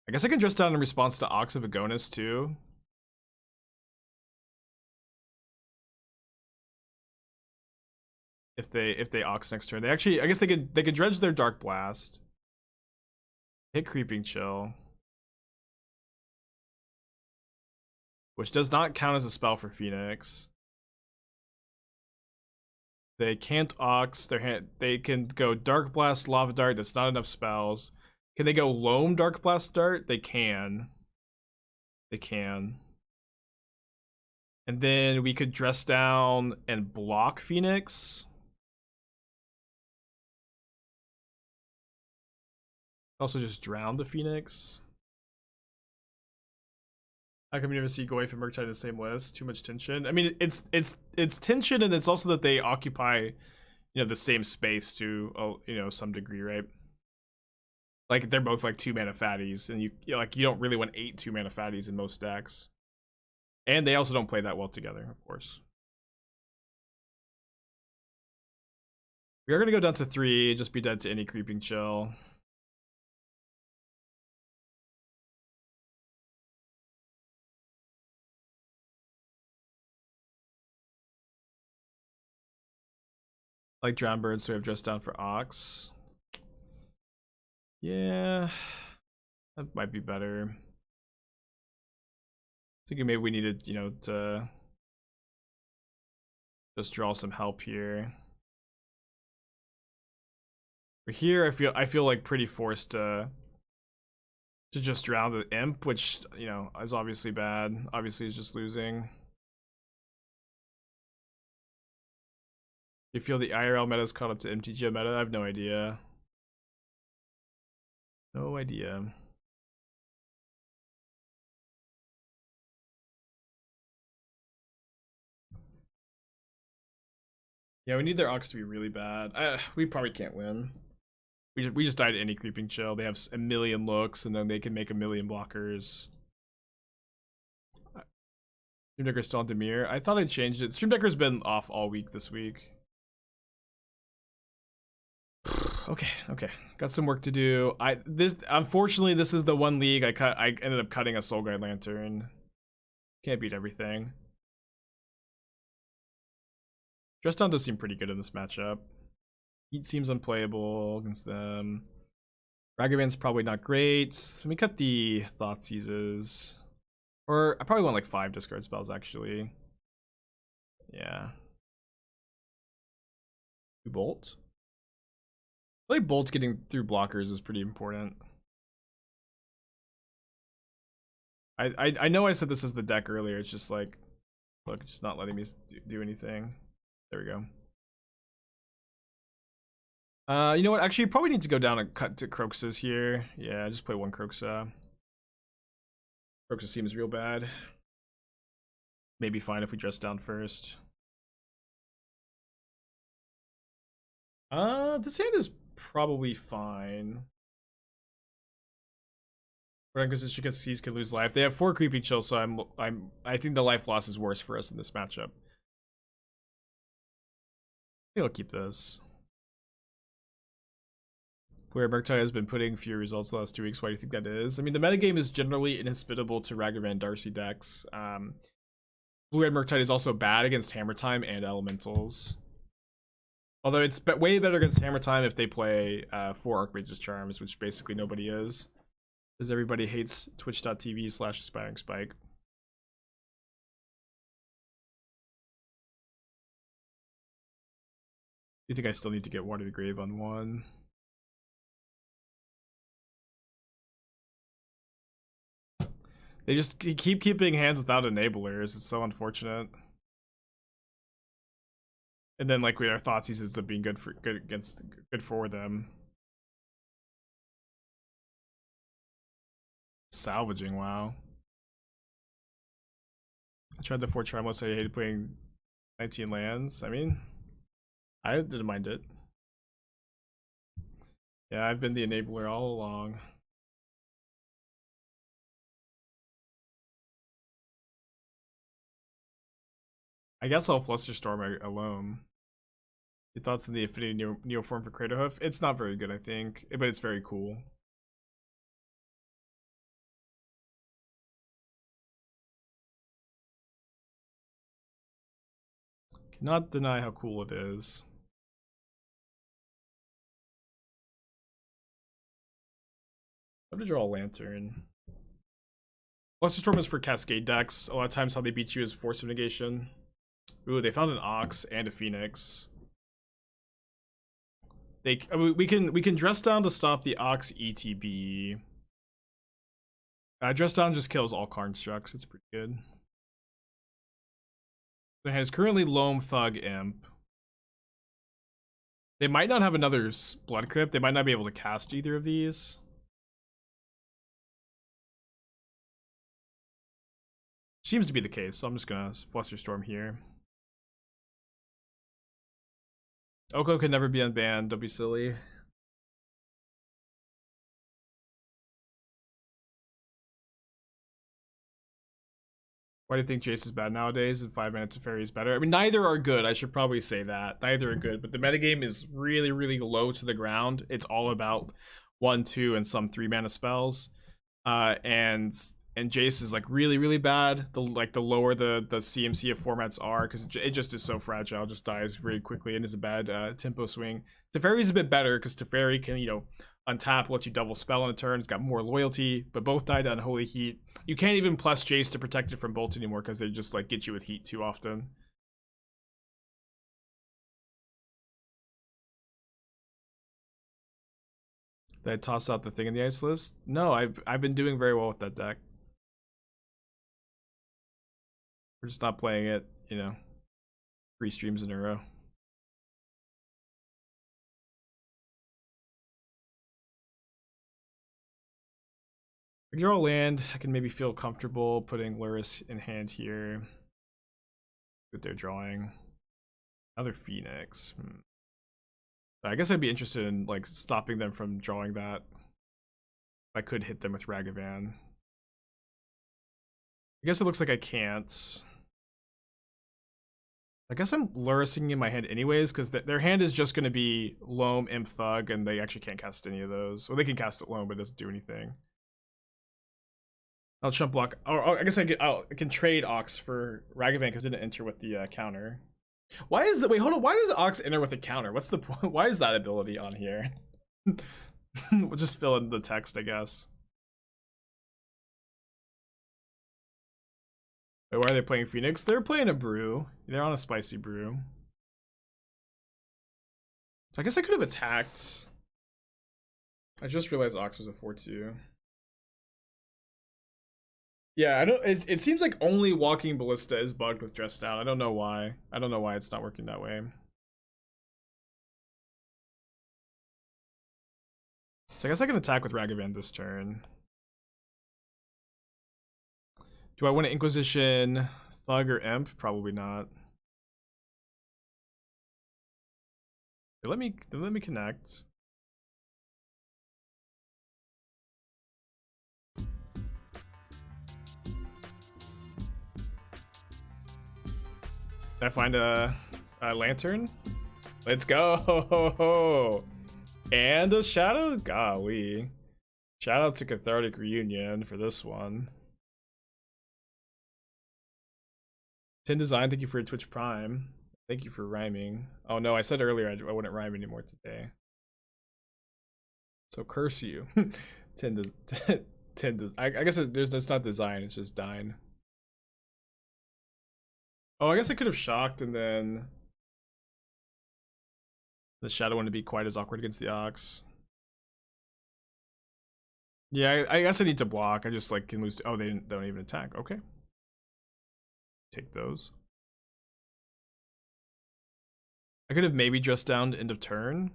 I guess I can Dress Down in response to Ox of Agonis too. If they Ox next turn. They actually, I guess they could dredge their Dark Blast. Hit Creeping Chill. Which does not count as a spell for Phoenix. They can't Ox. They can go Dark Blast, Lava Dart. That's not enough spells. Can they go Loam Dark Blast Dart? They can. They can. And then we could Dress Down and block Phoenix. Also just drown the Phoenix. How come you never see Goyf and Murktide in the same list? Too much tension. I mean, it's tension, and it's also that they occupy, the same space to, some degree, right? Like they're both like 2-mana fatties, and you don't really want 8 2-mana fatties in most decks. And they also don't play that well together, of course. We are gonna go down to 3, just be dead to any creeping chill. Like Drowned Birds, so we have Dress Down for Ox. Yeah, that might be better. Thinking maybe we needed, to just draw some help here. But here, I feel like pretty forced to just drown the imp, which is obviously bad. Obviously, is just losing. You feel the IRL meta's caught up to MTGO meta? I have no idea. No idea. Yeah, we need their Ox to be really bad. We probably can't win. We just died to any creeping chill. They have a million looks, and then they can make a million blockers. Stream Decker's still on Demir. I thought I changed it. Stream Decker's been off all week this week. Okay. Got some work to do. Unfortunately, this is the one league I ended up cutting a Soul Guide Lantern. Can't beat everything. Dress Down does seem pretty good in this matchup. Heat seems unplayable against them. Ragavan's probably not great. Let me cut the Thoughtseizes. Or I probably want like 5 discard spells actually. Yeah. 2 Bolt. I feel like Bolt getting through blockers is pretty important. I know I said this as the deck earlier. It's just like, look, it's just not letting me do anything. There we go. You know what? Actually, you probably need to go down and cut to Kroxas here. Yeah, just play 1 Kroxa. Kroxa seems real bad. Maybe fine if we dress down first. This hand is probably fine. Inquisition of Kozilek could lose life. They have 4 creeping chills, so I think the life loss is worse for us in this matchup. I think I'll keep this. Player Murktide has been putting few results the last 2 weeks. Why do you think that is? I mean, the metagame is generally inhospitable to Ragavan Darcy decks. Blue-Red Murktide is also bad against Hammer Time and Elementals. Although it's way better against Hammer Time if they play 4 Archmage's Charms, which basically nobody is. Because everybody hates twitch.tv/aspiring spike. You think I still need to get Watery Grave on 1? They just keep keeping hands without enablers. It's so unfortunate. And then like with our Thoughtseize ends up being good for them. Salvaging, wow. I tried the 4 Charmless. I hated playing 19 lands. I mean, I didn't mind it. Yeah, I've been the enabler all along. I guess I'll Flusterstorm alone. Your thoughts on the Affinity Neoform for Craterhoof? It's not very good, I think, but it's very cool. Cannot deny how cool it is. I have to draw a Lantern. Flusterstorm is for Cascade decks. A lot of times how they beat you is Force of Negation. Ooh, they found an Ox and a Phoenix. We can dress down to stop the Ox ETB. Dress down just kills all constructs. It's pretty good. It has currently Loam, Thug, Imp. They might not have another Blood Crypt. They might not be able to cast either of these. Seems to be the case, so I'm just gonna Flusterstorm here. Oko could never be unbanned, don't be silly. Why do you think Jace is bad nowadays and 5 minutes of Fairy is better? I mean, neither are good, I should probably say that. Neither are good, but the metagame is really, really low to the ground. It's all about 1, 2, and some 3 mana spells. And Jace is like really, really bad. The lower the CMC of formats are, because it just is so fragile, just dies very quickly and is a bad tempo swing. Teferi's a bit better because Teferi can, you know, untap, lets you double spell on a turn. It's got more loyalty, but both died to Unholy Heat. You can't even plus Jace to protect it from Bolt anymore because they just like get you with Heat too often. Did I toss out the thing in the ice list? No, I've been doing very well with that deck. We're just not playing it, you know, 3 streams in a row. If you're all land, I can maybe feel comfortable putting Lurrus in hand here. That they're drawing. Another Phoenix. I guess I'd be interested in like stopping them from drawing that. I could hit them with Ragavan. I guess it looks like I can't. I guess I'm Lurrusing in my hand anyways, because their hand is just going to be Loam, Imp, Thug, and they actually can't cast any of those. Well, they can cast it Loam, but it doesn't do anything. I'll chump block. Or I guess I can trade Ox for Ragavan because it didn't enter with the counter. Why is that? Wait, hold on. Why does Ox enter with a counter? What's the point? Why is that ability on here? We'll just fill in the text, I guess. Wait, why are they playing Phoenix? They're playing a brew. They're on a spicy brew. I guess I could have attacked. I just realized Ox was a 4-2. Yeah, I don't. It seems like only Walking Ballista is bugged with Dressed Down. I don't know why. I don't know why it's not working that way. So I guess I can attack with Ragavan this turn. Do I want to Inquisition, Thug, or Imp? Probably not. Let me connect. Did I find a lantern? Let's go! And a shadow? Golly. Shout out to Cathartic Reunion for this one. 10 Design, thank you for your Twitch Prime. Thank you for rhyming. Oh no, I said earlier I wouldn't rhyme anymore today. So curse you. 10 I guess that's not design, it's just dine. Oh, I guess I could have shocked and then the shadow wouldn't be quite as awkward against the Ox. Yeah, I guess I need to block. I just like can lose. Oh, they don't even attack. Okay. Take those. I could have maybe dressed down to end of turn.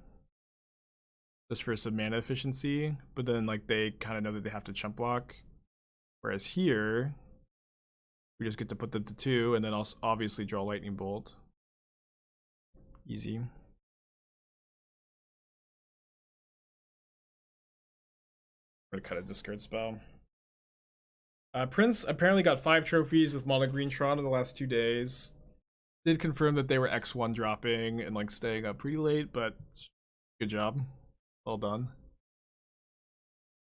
Just for some mana efficiency. But then like they kind of know that they have to chump block. Whereas here, we just get to put them to 2 and then also obviously draw Lightning Bolt. Easy. I'm gonna cut a discard spell. Prince apparently got 5 trophies with Mono Green Tron in the last 2 days. Did confirm that they were X1 dropping and like staying up pretty late, but good job. Well done.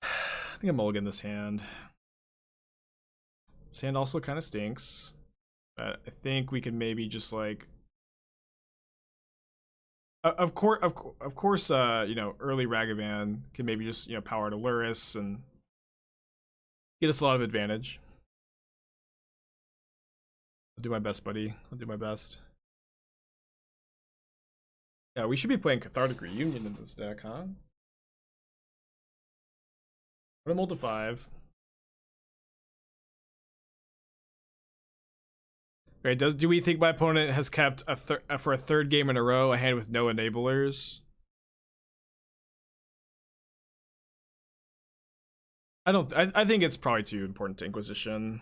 I think I'm mulligan this hand. This hand also kind of stinks. But I think we can maybe just like of course, you know, early Ragavan can maybe just, you know, power to Lurrus and get us a lot of advantage. I'll do my best, buddy. I'll do my best. Yeah, we should be playing Cathartic Reunion in this deck, huh? Put him to 5. Right, do we think my opponent has kept for a 3rd game in a row a hand with no enablers? I think it's probably too important to Inquisition.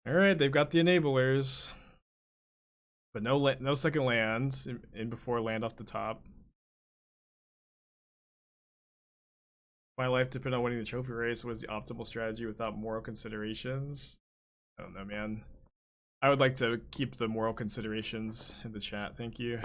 All right, they've got the enablers, but no second land in before land off the top. My life depend on winning the trophy race. Was the optimal strategy without moral considerations? I don't know, man. I would like to keep the moral considerations in the chat. Thank you.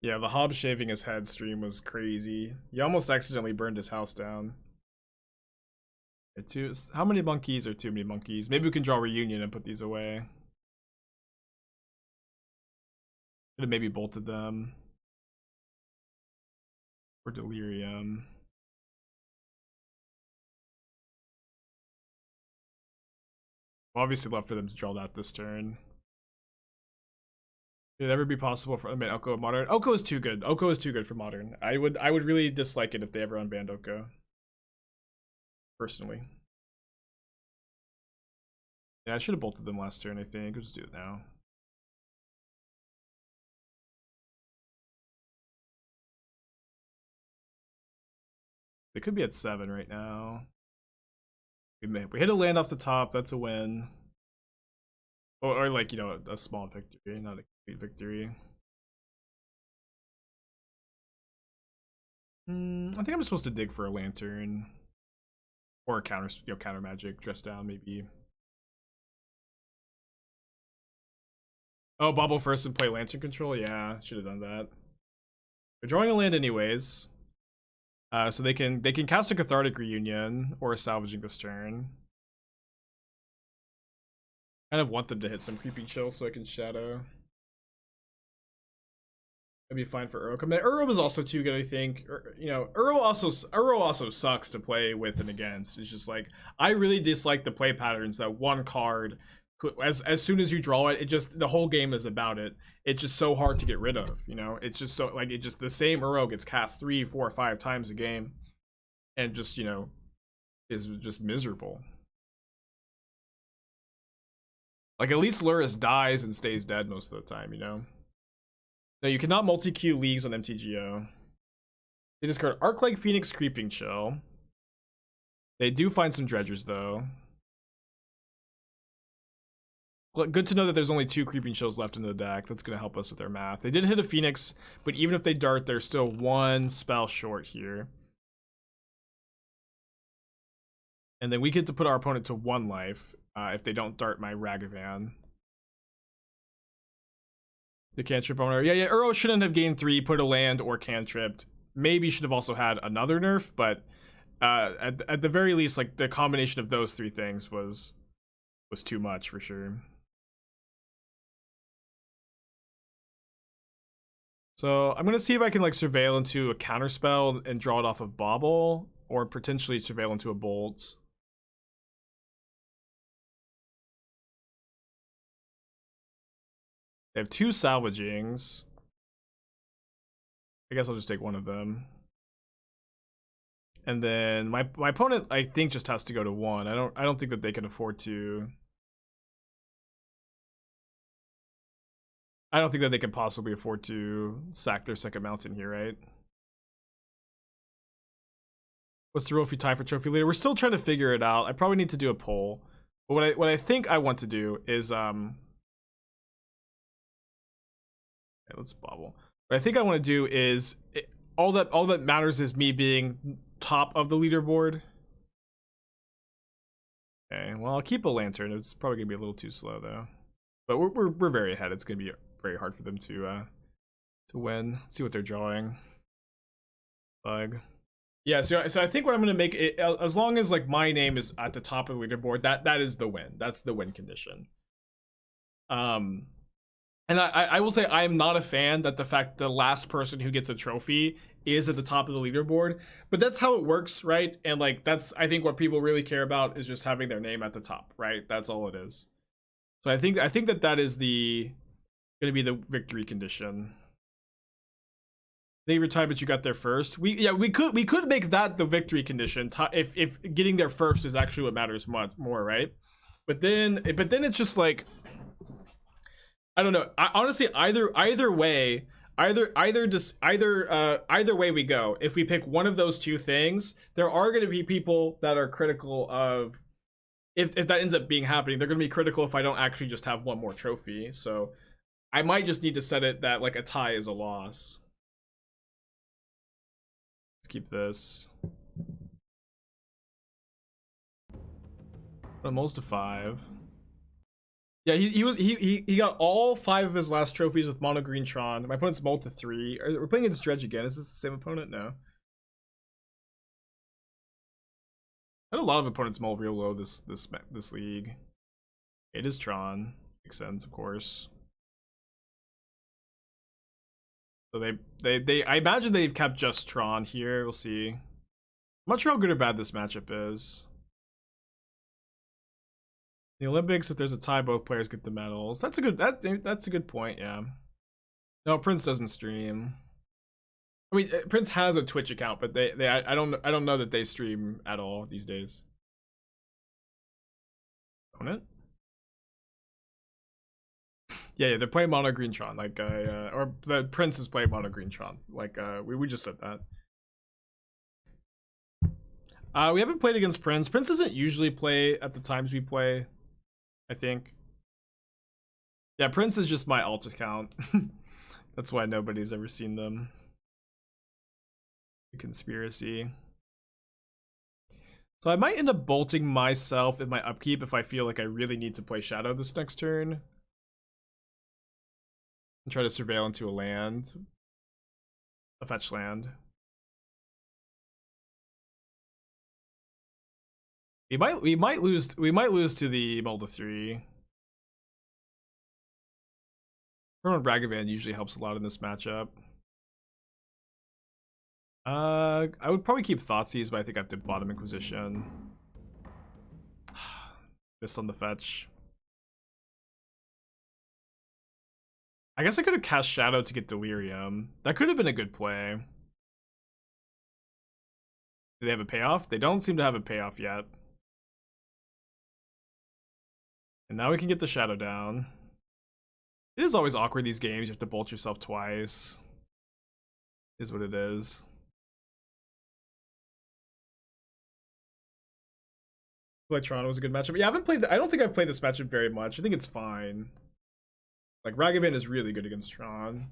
Yeah, the Hob shaving his head stream was crazy. He almost accidentally burned his house down. How many monkeys are too many monkeys? Maybe we can draw Reunion and put these away. Could have maybe bolted them. Or Delirium. Obviously love for them to draw that this turn. Could it ever be possible for unban Oko modern? Oko is too good. Oko is too good for modern. I would really dislike it if they ever unbanned Oko. Personally. Yeah, I should have bolted them last turn, I think. I'll just do it now. They could be at 7 right now. We hit a land off the top, that's a win. Or like, you know, a small victory, not a complete victory. I think I'm supposed to dig for a lantern. Or a counter magic, dress down maybe. Oh, Bauble first and play lantern control? Yeah, should have done that. They're drawing a land anyways. So they can cast a Cathartic Reunion or salvaging this turn. Kind of want them to hit some creeping chill so I can shadow. That'd be fine for Uro. I mean, Uro is also too good, I think. You know, Uro also sucks to play with and against. It's just like, I really dislike the play patterns that one card, as soon as you draw it, the whole game is about it. It's just so hard to get rid of, you know? It's just so, like, the same Uro gets cast 3, 4, 5 times a game. And just, you know, is just miserable. Like, at least Lurrus dies and stays dead most of the time, you know? No, you cannot multi-queue leagues on MTGO. They discard Arclight Phoenix Creeping Chill. They do find some dredgers, though. Good to know that there's only 2 Creeping Chills left in the deck. That's going to help us with their math. They did hit a Phoenix, but even if they dart, they're still 1 spell short here. And then we get to put our opponent to 1 life if they don't dart my Ragavan. The cantrip owner. Yeah, Uro shouldn't have gained 3, put a land, or cantripped. Maybe should have also had another nerf, but at the very least, like, the combination of those 3 things was too much for sure. So I'm gonna see if I can like surveil into a counterspell and draw it off of Bauble, or potentially surveil into a bolt. They have 2 salvagings. I guess I'll just take one of them. And then my opponent, I think, just has to go to 1. I don't think that they can afford to. I don't think that they can possibly afford to sack their second mountain here, right? What's the rule if you tie for trophy leader? We're still trying to figure it out. I probably need to do a poll. But what I think I want to do is okay, let's Bauble. What I think I want to do is all that matters is me being top of the leaderboard. Okay, well, I'll keep a lantern. It's probably gonna be a little too slow though. But we're very ahead. It's gonna be very hard for them to win. Let's see what they're drawing. Bug. Yeah, so I think what I'm gonna make it, as long as like my name is at the top of the leaderboard, that is the win. That's the win condition. And I will say I am not a fan that the fact the last person who gets a trophy is at the top of the leaderboard, but that's how it works, right? And like that's, I think what people really care about is just having their name at the top, right? That's all it is. So I think that is gonna be the victory condition. They retired, but you got there first. We could make that the victory condition if getting there first is actually what matters much more, right? But then it's just like, I don't know. Honestly, either way, either way we go. If we pick one of those two things, there are going to be people that are critical of if that ends up being happening. They're going to be critical if I don't actually just have one more trophy. So I might just need to set it that like a tie is a loss. Let's keep this. Molds to 5. Yeah, he got all 5 of his last trophies with mono green Tron. My opponent's mold to 3. We're playing against Dredge again. Is this the same opponent? No. I had a lot of opponents mold real low this league. It is Tron. Makes sense, of course. So they I imagine they've kept just Tron here. We'll see. I'm not sure how good or bad this matchup is. The Olympics, if there's a tie, both players get the medals. That's a good point. Yeah. No, Prince doesn't stream. I mean, Prince has a Twitch account, but I don't know that they stream at all these days. Opponent? Yeah, they're playing mono green Tron. Like, or the Prince is playing mono green Tron. Like, we just said that. We haven't played against Prince. Prince doesn't usually play at the times we play, I think. Yeah, Prince is just my alt account. That's why nobody's ever seen them. The conspiracy. So I might end up bolting myself in my upkeep if I feel like I really need to play Shadow this next turn. And try to surveil into a land. A fetch land. We might lose to the Mulda 3. Ragavan usually helps a lot in this matchup. I would probably keep Thoughtseize, but I think I have to bottom Inquisition. Miss on the fetch. I guess I could have cast Shadow to get Delirium. That could have been a good play. Do they have a payoff? They don't seem to have a payoff yet. And now we can get the Shadow down. It is always awkward these games. You have to bolt yourself twice. Is what it is. Electron was a good matchup. Yeah, I haven't played. I don't think I've played this matchup very much. I think it's fine. Like, Ragavan is really good against Tron.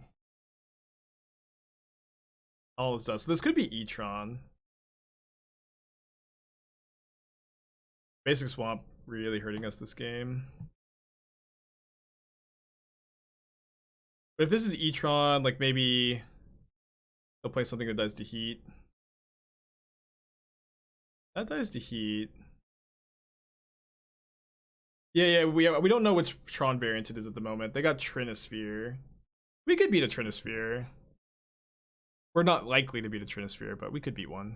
All this does. So this could be E-Tron. Basic Swamp really hurting us this game. But if this is E-Tron, like, maybe they'll play something that dies to Heat. That dies to Heat. Yeah, we don't know which Tron variant it is at the moment. They got Trinisphere. We could beat a Trinisphere. We're not likely to beat a Trinisphere, but we could beat one.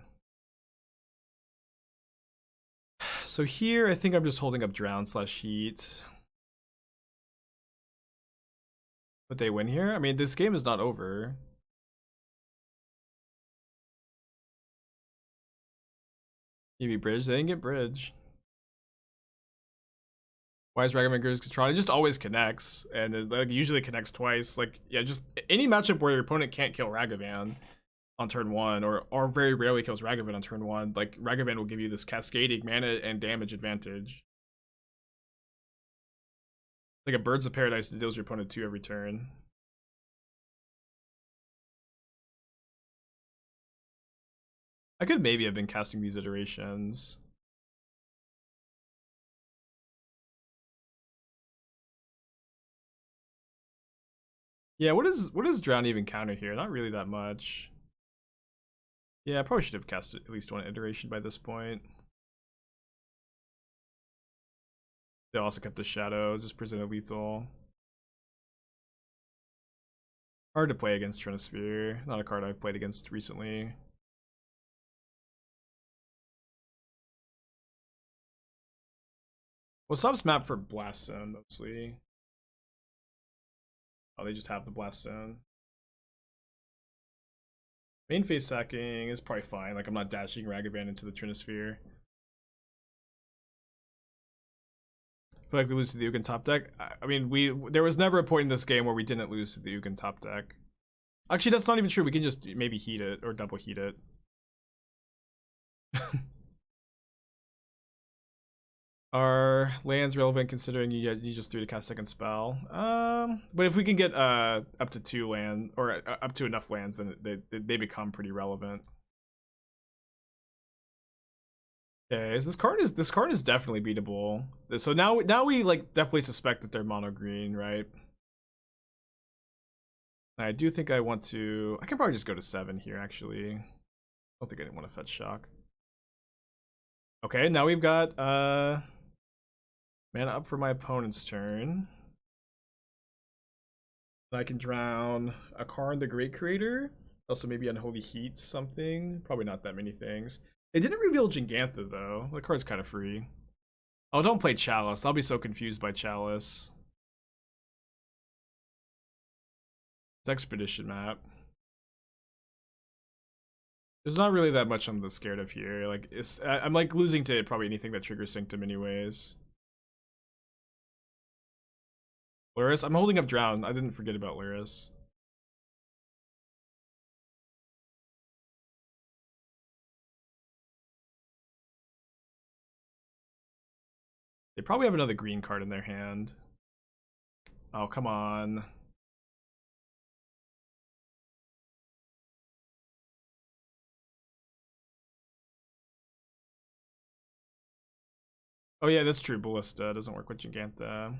So here, I think I'm just holding up Drown/Heat. But they win here? I mean, this game is not over. Maybe Bridge? They didn't get Bridge. Why is Ragavan Grixis Tron? It just always connects, and it like usually connects twice. Like, yeah, just any matchup where your opponent can't kill Ragavan on turn 1, or very rarely kills Ragavan on turn 1, like, Ragavan will give you this cascading mana and damage advantage. Like a Birds of Paradise that deals your opponent 2 every turn. I could maybe have been casting these iterations. Yeah, what does Drown even counter here? Not really that much. Yeah, I probably should have cast at least one iteration by this point. They also kept the Shadow, just presented lethal. Hard to play against Trinisphere. Not a card I've played against recently. Well, subs map for Blast Zone mostly. Oh, they just have the Blast Zone. Main phase sacking is probably fine. Like, I'm not dashing Ragavan into the Trinisphere. feel like we lose to the Ugin top deck. I mean, there was never a point in this game where we didn't lose to the Ugin top deck. Actually, that's not even true. We can just maybe heat it or double heat it. Are lands relevant considering you just 3 to cast second spell? But if we can get up to 2 land or up to enough lands, then they become pretty relevant. Okay, so this card is definitely beatable. So now we like definitely suspect that they're mono green, right? I do think I want to. I can probably just go to 7 here. Actually, I don't think I want to fetch shock. Okay, now we've got mana up for my opponent's turn. I can drown a Karn the Great Creator. Also maybe Unholy Heat something. Probably not that many things. It didn't reveal Giganta though. The card's kind of free. Oh, don't play Chalice. I'll be so confused by Chalice. It's Expedition map. There's not really that much I'm scared of here. Like I'm like losing to probably anything that triggers Sanctum anyways. Lurrus, I'm holding up Drown. I didn't forget about Lurrus. They probably have another green card in their hand. Oh, come on. Oh yeah, that's true. Ballista doesn't work with Giganta.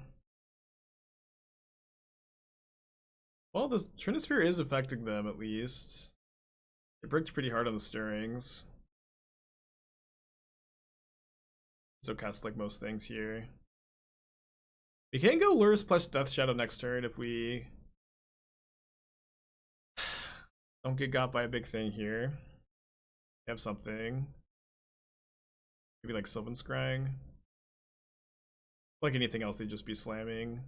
Well, the Trinisphere is affecting them at least. It bricked pretty hard on the stirrings. So cast like most things here. We can go Lurrus plus Death Shadow next turn if we don't get got by a big thing here. We have something. Maybe like Sylvan Scrying. Like anything else, they'd just be slamming.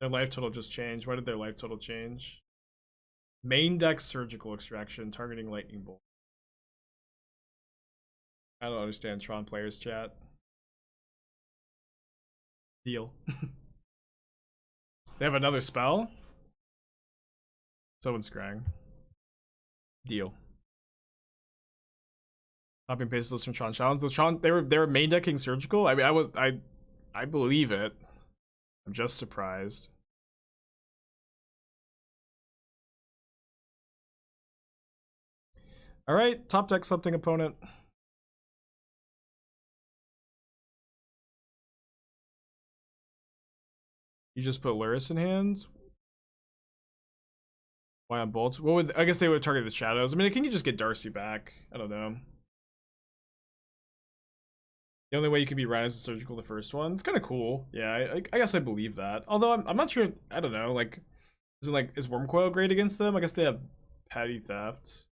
Their life total just changed. Why did their life total change? Main deck Surgical Extraction, targeting Lightning Bolt. I don't understand Tron players chat. Deal. They have another spell? Someone's scrying. Deal. Copy and paste list from Tron Challenge. The Tron they were main decking Surgical? I mean I believe it. I'm just surprised. Alright, top deck something opponent. You just put Lurrus in hands? Why on bolts? What would I guess they would target the shadows. I mean, can you just get Darcy back? I don't know. The only way you can be Rhino's is Surgical the first one. It's kind of cool. Yeah, I guess I believe that. Although I'm not sure. I don't know. Like, is Wormcoil great against them? I guess they have Petty Theft.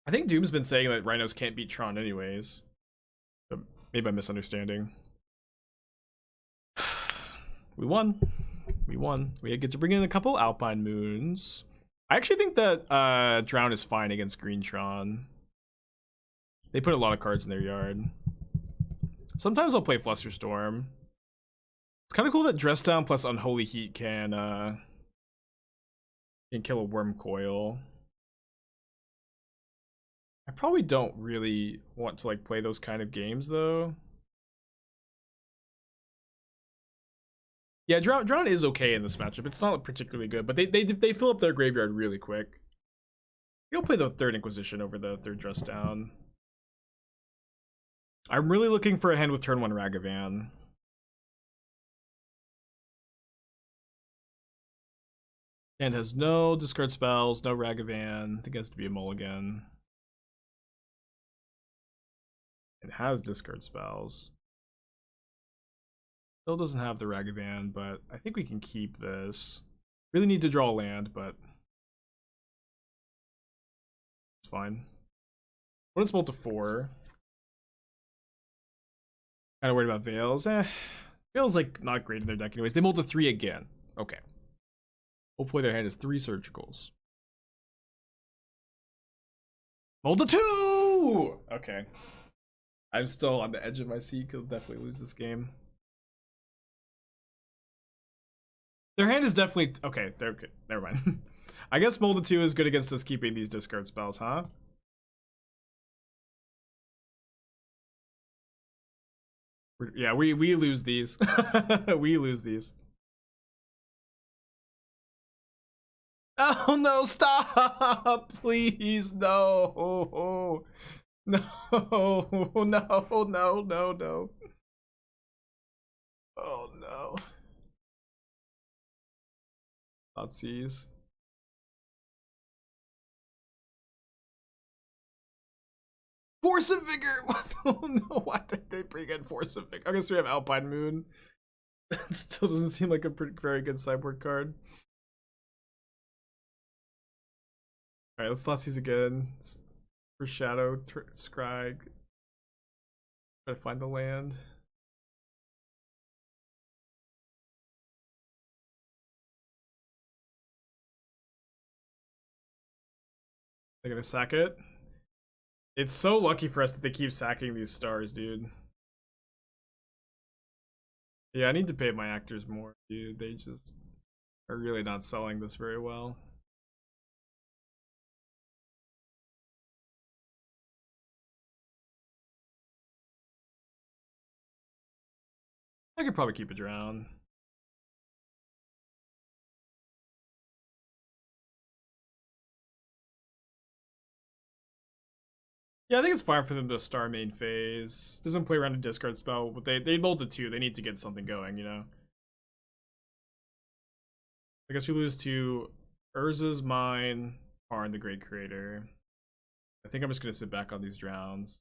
I think Doom's been saying that Rhinos can't beat Tron anyways. But maybe I'm misunderstanding. We won. We won. We get to bring in a couple Alpine Moons. I actually think that Drown is fine against Green Tron. They put a lot of cards in their yard. Sometimes I'll play Flusterstorm. It's kind of cool that Dress Down plus Unholy Heat can kill a Wormcoil. I probably don't really want to like play those kind of games though. Yeah, Drown is okay in this matchup. It's not particularly good, but they fill up their graveyard really quick. You'll play the third Inquisition over the third Dress Down. I'm really looking for a hand with turn 1 Ragavan. And has no discard spells, no Ragavan. I think it has to be a mulligan. It has discard spells. Still doesn't have the Ragavan, but I think we can keep this. Really need to draw land, but it's fine. What is Bolt to 4? Kind of worried about Veils. Veils like not great in their deck anyways. They mold to 3 again. Okay. Hopefully their hand is 3 Surgicals. Mold to 2! Okay. I'm still on the edge of my seat. He'll definitely lose this game. Their hand is definitely okay. They're okay. Never mind. I guess Molded 2 is good against us keeping these discard spells, huh? Yeah, we lose these. We lose these. Oh no, stop! Please, no. No, no, no, no. Oh no. Thoughtseize. Force of Vigor! Oh no, why did they bring in Force of Vigor? I guess we have Alpine Moon. That still doesn't seem like a very good sideboard card. Alright, let's Thoughtseize again. For Shadow, Scry. Try to find the land. They're gonna sack it. It's so lucky for us that they keep sacking these stars, dude. Yeah, I need to pay my actors more, dude. They just are really not selling this very well. I could probably keep it drown. Yeah, I think it's fine for them to star main phase. Doesn't play around a discard spell, but they bolted 2. They need to get something going, you know? I guess we lose to Urza's Mine, Tarn, the Great Creator. I think I'm just gonna sit back on these drowns.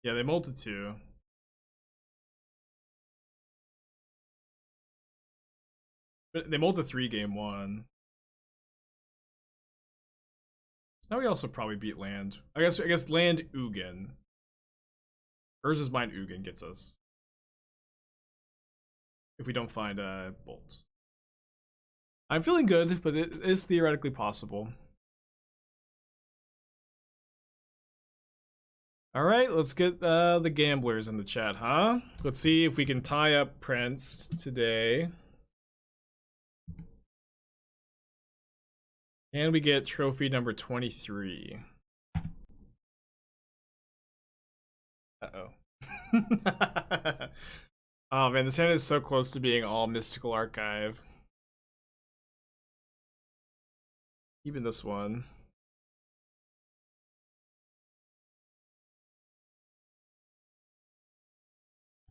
Yeah, they molted 2. But they molted 3 game 1. Now we also probably beat land. I guess land Ugin. Urza's Mine Ugin gets us. If we don't find a bolt. I'm feeling good, but it is theoretically possible. Alright, let's get the gamblers in the chat, huh? Let's see if we can tie up Prince today. And we get trophy number 23. Uh-oh. Oh man, this hand is so close to being all Mystical Archive. Even this one.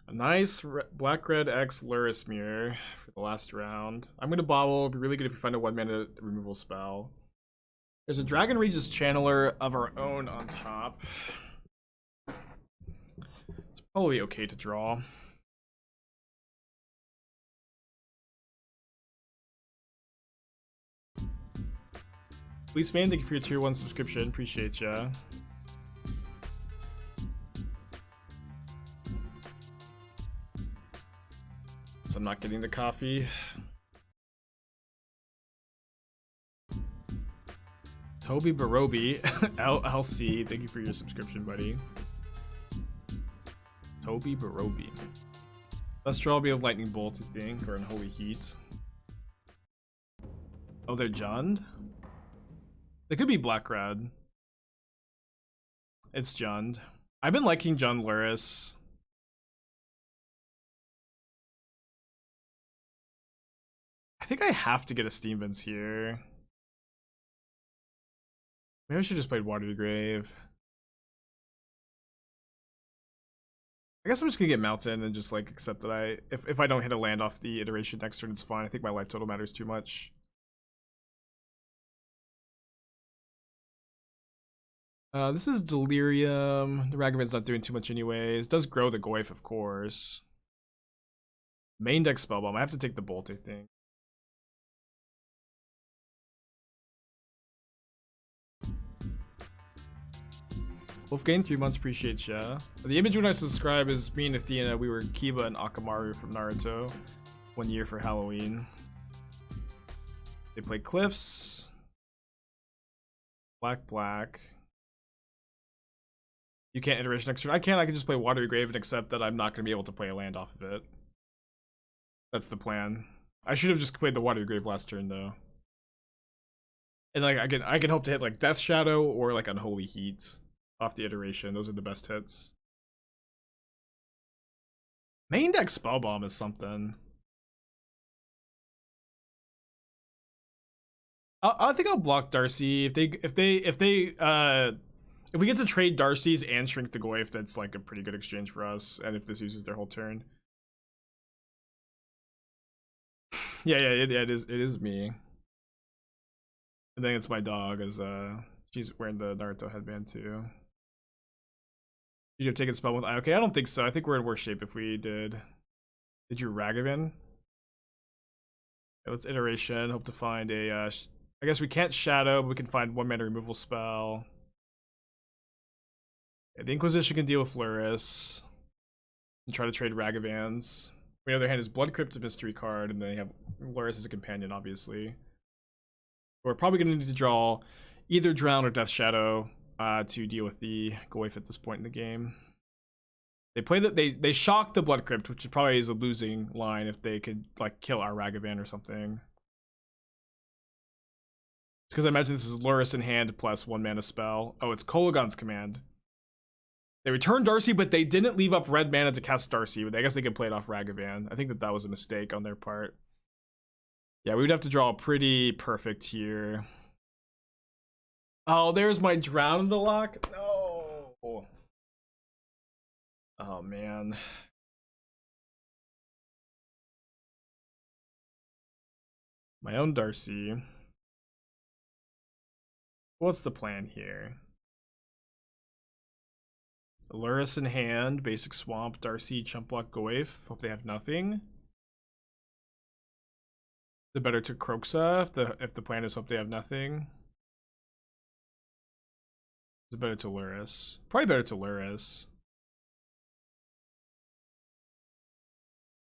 A nice black-red X Lurrus Mirror for the last round. I'm gonna Bauble. It'd be really good if we find a 1-mana removal spell. There's a Dragon Regis Channeler of our own on top. It's probably okay to draw. Please, man, thank you for your tier 1 subscription. Appreciate ya. So I'm not getting the coffee. Toby Barobi, LLC, thank you for your subscription, buddy. Toby Barobi. Let's draw be a Lightning Bolt, I think, or Unholy Heat. Oh, they're Jund? They could be Black Red. It's Jund. I've been liking Jund Lurrus. I think I have to get a Steam Vince here. Maybe I should just play Watery Grave. I guess I'm just gonna get Mountain and just like accept that if I don't hit a land off the iteration next turn, it's fine. I think my life total matters too much. This is Delirium. The Ragavan's not doing too much anyways. Does grow the Goyf, of course. Main deck Spellbomb. I have to take the Bolt, I think. Wolfgang, 3 months, appreciate ya. The image when I subscribe is me and Athena. We were Kiba and Akamaru from Naruto 1 year for Halloween. They play Cliffs. Black. You can't iteration next turn. I can just play Watery Grave and accept that I'm not going to be able to play a land off of it. That's the plan. I should have just played the Watery Grave last turn though. And like I can hope to hit like Death Shadow or like Unholy Heat off the iteration. Those are the best hits. Main deck Spellbomb is something. I think I'll block Darcy if we get to trade Darcy's and shrink the Goyf. That's like a pretty good exchange for us. And if this uses their whole turn, yeah, it is me. And then it's my dog, as she's wearing the Naruto headband too. Did you have taken spell with okay, I don't think so. I think we're in worse shape if we did. Did you Ragavan? Okay, let's iteration. Hope to find a. I guess we can't shadow, but we can find 1-mana removal spell. Okay, the Inquisition can deal with Lurrus and try to trade Ragavans. On the other hand, is Blood Crypt a mystery card, and then you have Lurrus as a companion, obviously. We're probably going to need to draw either Drown or Death Shadow to deal with the Goyf at this point in the game. They play that they shock the Blood Crypt, which probably is a losing line if they could like kill our Ragavan or something. It's because I imagine this is Lurrus in hand plus 1-mana spell. Oh, it's Kolagon's command. They returned Darcy, but they didn't leave up red mana to cast Darcy. But I guess they could play it off Ragavan. I think that was a mistake on their part. Yeah, we would have to draw pretty perfect here. Oh, there's my Drown in the Loch. No. Oh, man. My own Darcy. What's the plan here? Lurrus in hand, basic swamp, Darcy, chump block, Goyf. Hope they have nothing. The better to Kroxa if the plan is hope they have nothing. Is it better to Lurrus? Probably better to Lurrus.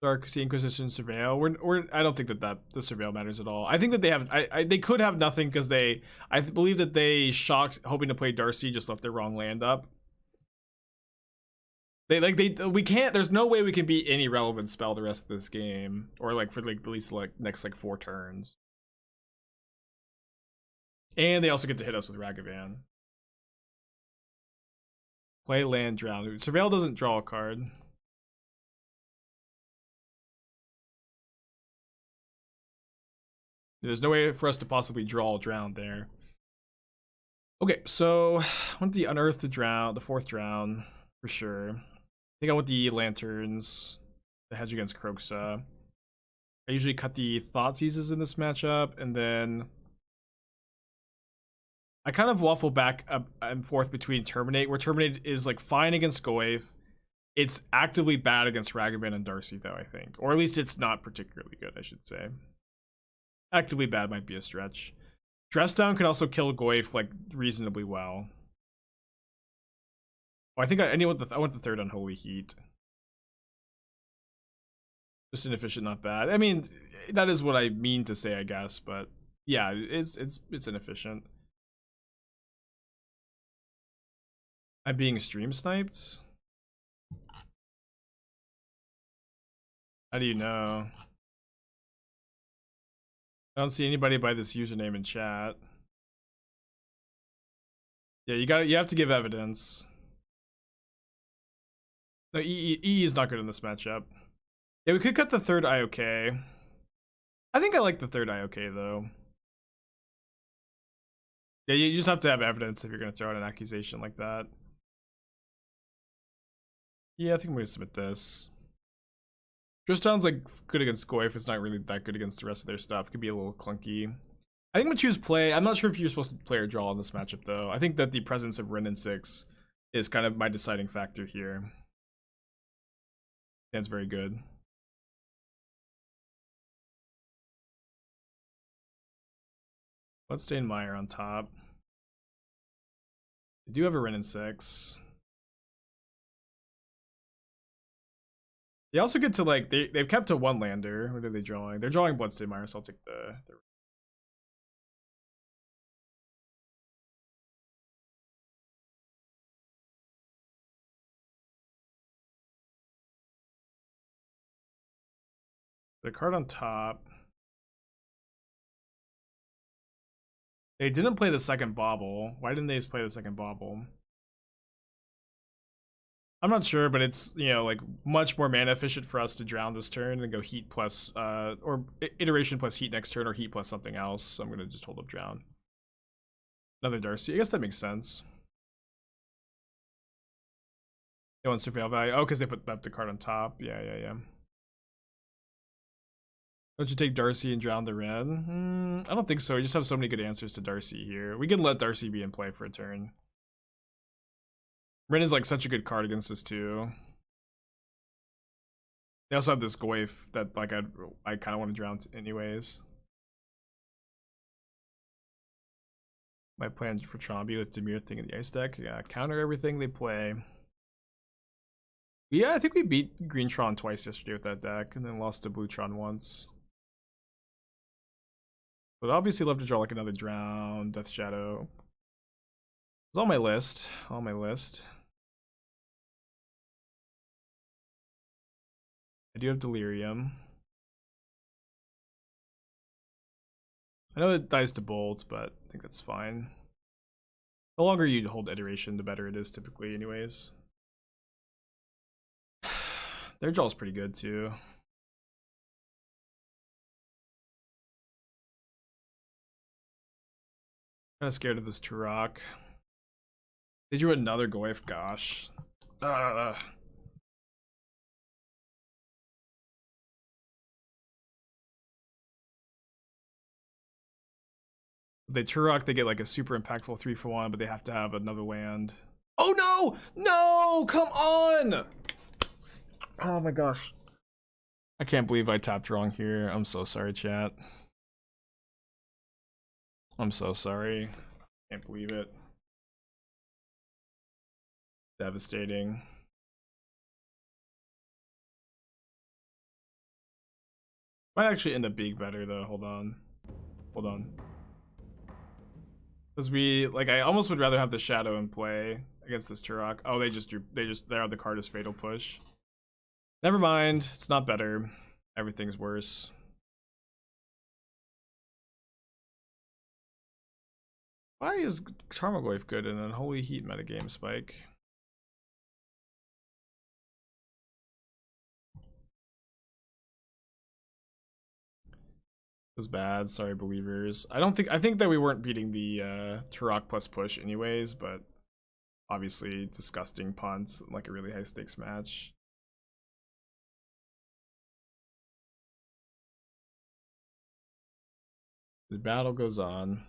Dark Sea Inquisition Surveil. I don't think that the Surveil matters at all. I think that they have they could have nothing because I believe that they shocked hoping to play Darcy, just left their wrong land up. We can't, there's no way we can beat any relevant spell the rest of this game. Or like for like at least like next like 4 turns. And they also get to hit us with Ragavan. Play land, drown. Surveil doesn't draw a card. There's no way for us to possibly draw drown there. Okay, so I want the Unearth to drown, the 4th drown, for sure. I think I want the lanterns, the hedge against Kroxa. I usually cut the Thoughtseizes in this matchup, and then I kind of waffle back up and forth between Terminate, where Terminate is like fine against Goyf. It's actively bad against Ragavan and Darcy, though, I think. Or at least it's not particularly good, I should say. Actively bad might be a stretch. Dress Down can also kill Goyf like reasonably well. Oh, I think I want the 3rd Unholy Heat. Just inefficient, not bad. I mean, that is what I mean to say, I guess, but yeah, it's inefficient. I'm being stream sniped? How do you know? I don't see anybody by this username in chat. Yeah, you have to give evidence. No, E is not good in this matchup. Yeah, we could cut the 3rd IOK. I think I like the 3rd IOK though. Yeah, you just have to have evidence if you're gonna throw out an accusation like that. Yeah, I think I'm gonna submit this. Dress Down's like good against Goyf. It's not really that good against the rest of their stuff. Could be a little clunky. I think I'm gonna choose play. I'm not sure if you're supposed to play or draw in this matchup though. I think that the presence of Ren and 6 is kind of my deciding factor here. That's very good. Bloodstained Mire on top. I do have a Ren and 6. They also get to like they've kept to 1 lander. What are they drawing? They're drawing Bloodstained Mire, so I'll take the The card on top. They didn't play the second Bauble. Why didn't they just play the second Bauble? I'm not sure, but it's, you know, like much more mana efficient for us to drown this turn and go heat plus, or iteration plus heat next turn, or heat plus something else. So I'm gonna just hold up drown. Another Darcy. I guess that makes sense. It wants to fail value. Oh, because they put up the card on top. Yeah. Don't you take Darcy and drown the red? I don't think so. We just have so many good answers to Darcy here. We can let Darcy be in play for a turn. Ren is like such a good card against this too. They also have this Goyf that like I kind of want to drown anyways. My plan for Trombi with Dimir thing in the ice deck. Yeah, counter everything they play. Yeah, I think we beat Greentron twice yesterday with that deck, and then lost to Bluetron once. But obviously love to draw like another drown, Death Shadow. It's on my list. On my list. I do have Delirium. I know it dies to Bolt, but I think that's fine. The longer you hold Iteration, the better it is typically anyways. Their draw's pretty good too. Kind of scared of this Turok. They drew another Goyf, gosh. They Turok, they get like a super impactful 3-for-1, but they have to have another land. Oh no! No! Come on! Oh my gosh. I can't believe I tapped wrong here. I'm so sorry, chat. I'm so sorry. Can't believe it. Devastating. Might actually end up being better though. Hold on. Hold on. Because I almost would rather have the Shadow in play against this Turok. Oh, they have the card as Fatal Push. Never mind, it's not better. Everything's worse. Why is Tarmogoyf good in an Unholy Heat metagame, Spike? It was bad, sorry believers. I think that we weren't beating the Turok plus push anyways, but obviously disgusting punts, like a really high stakes match. The battle goes on.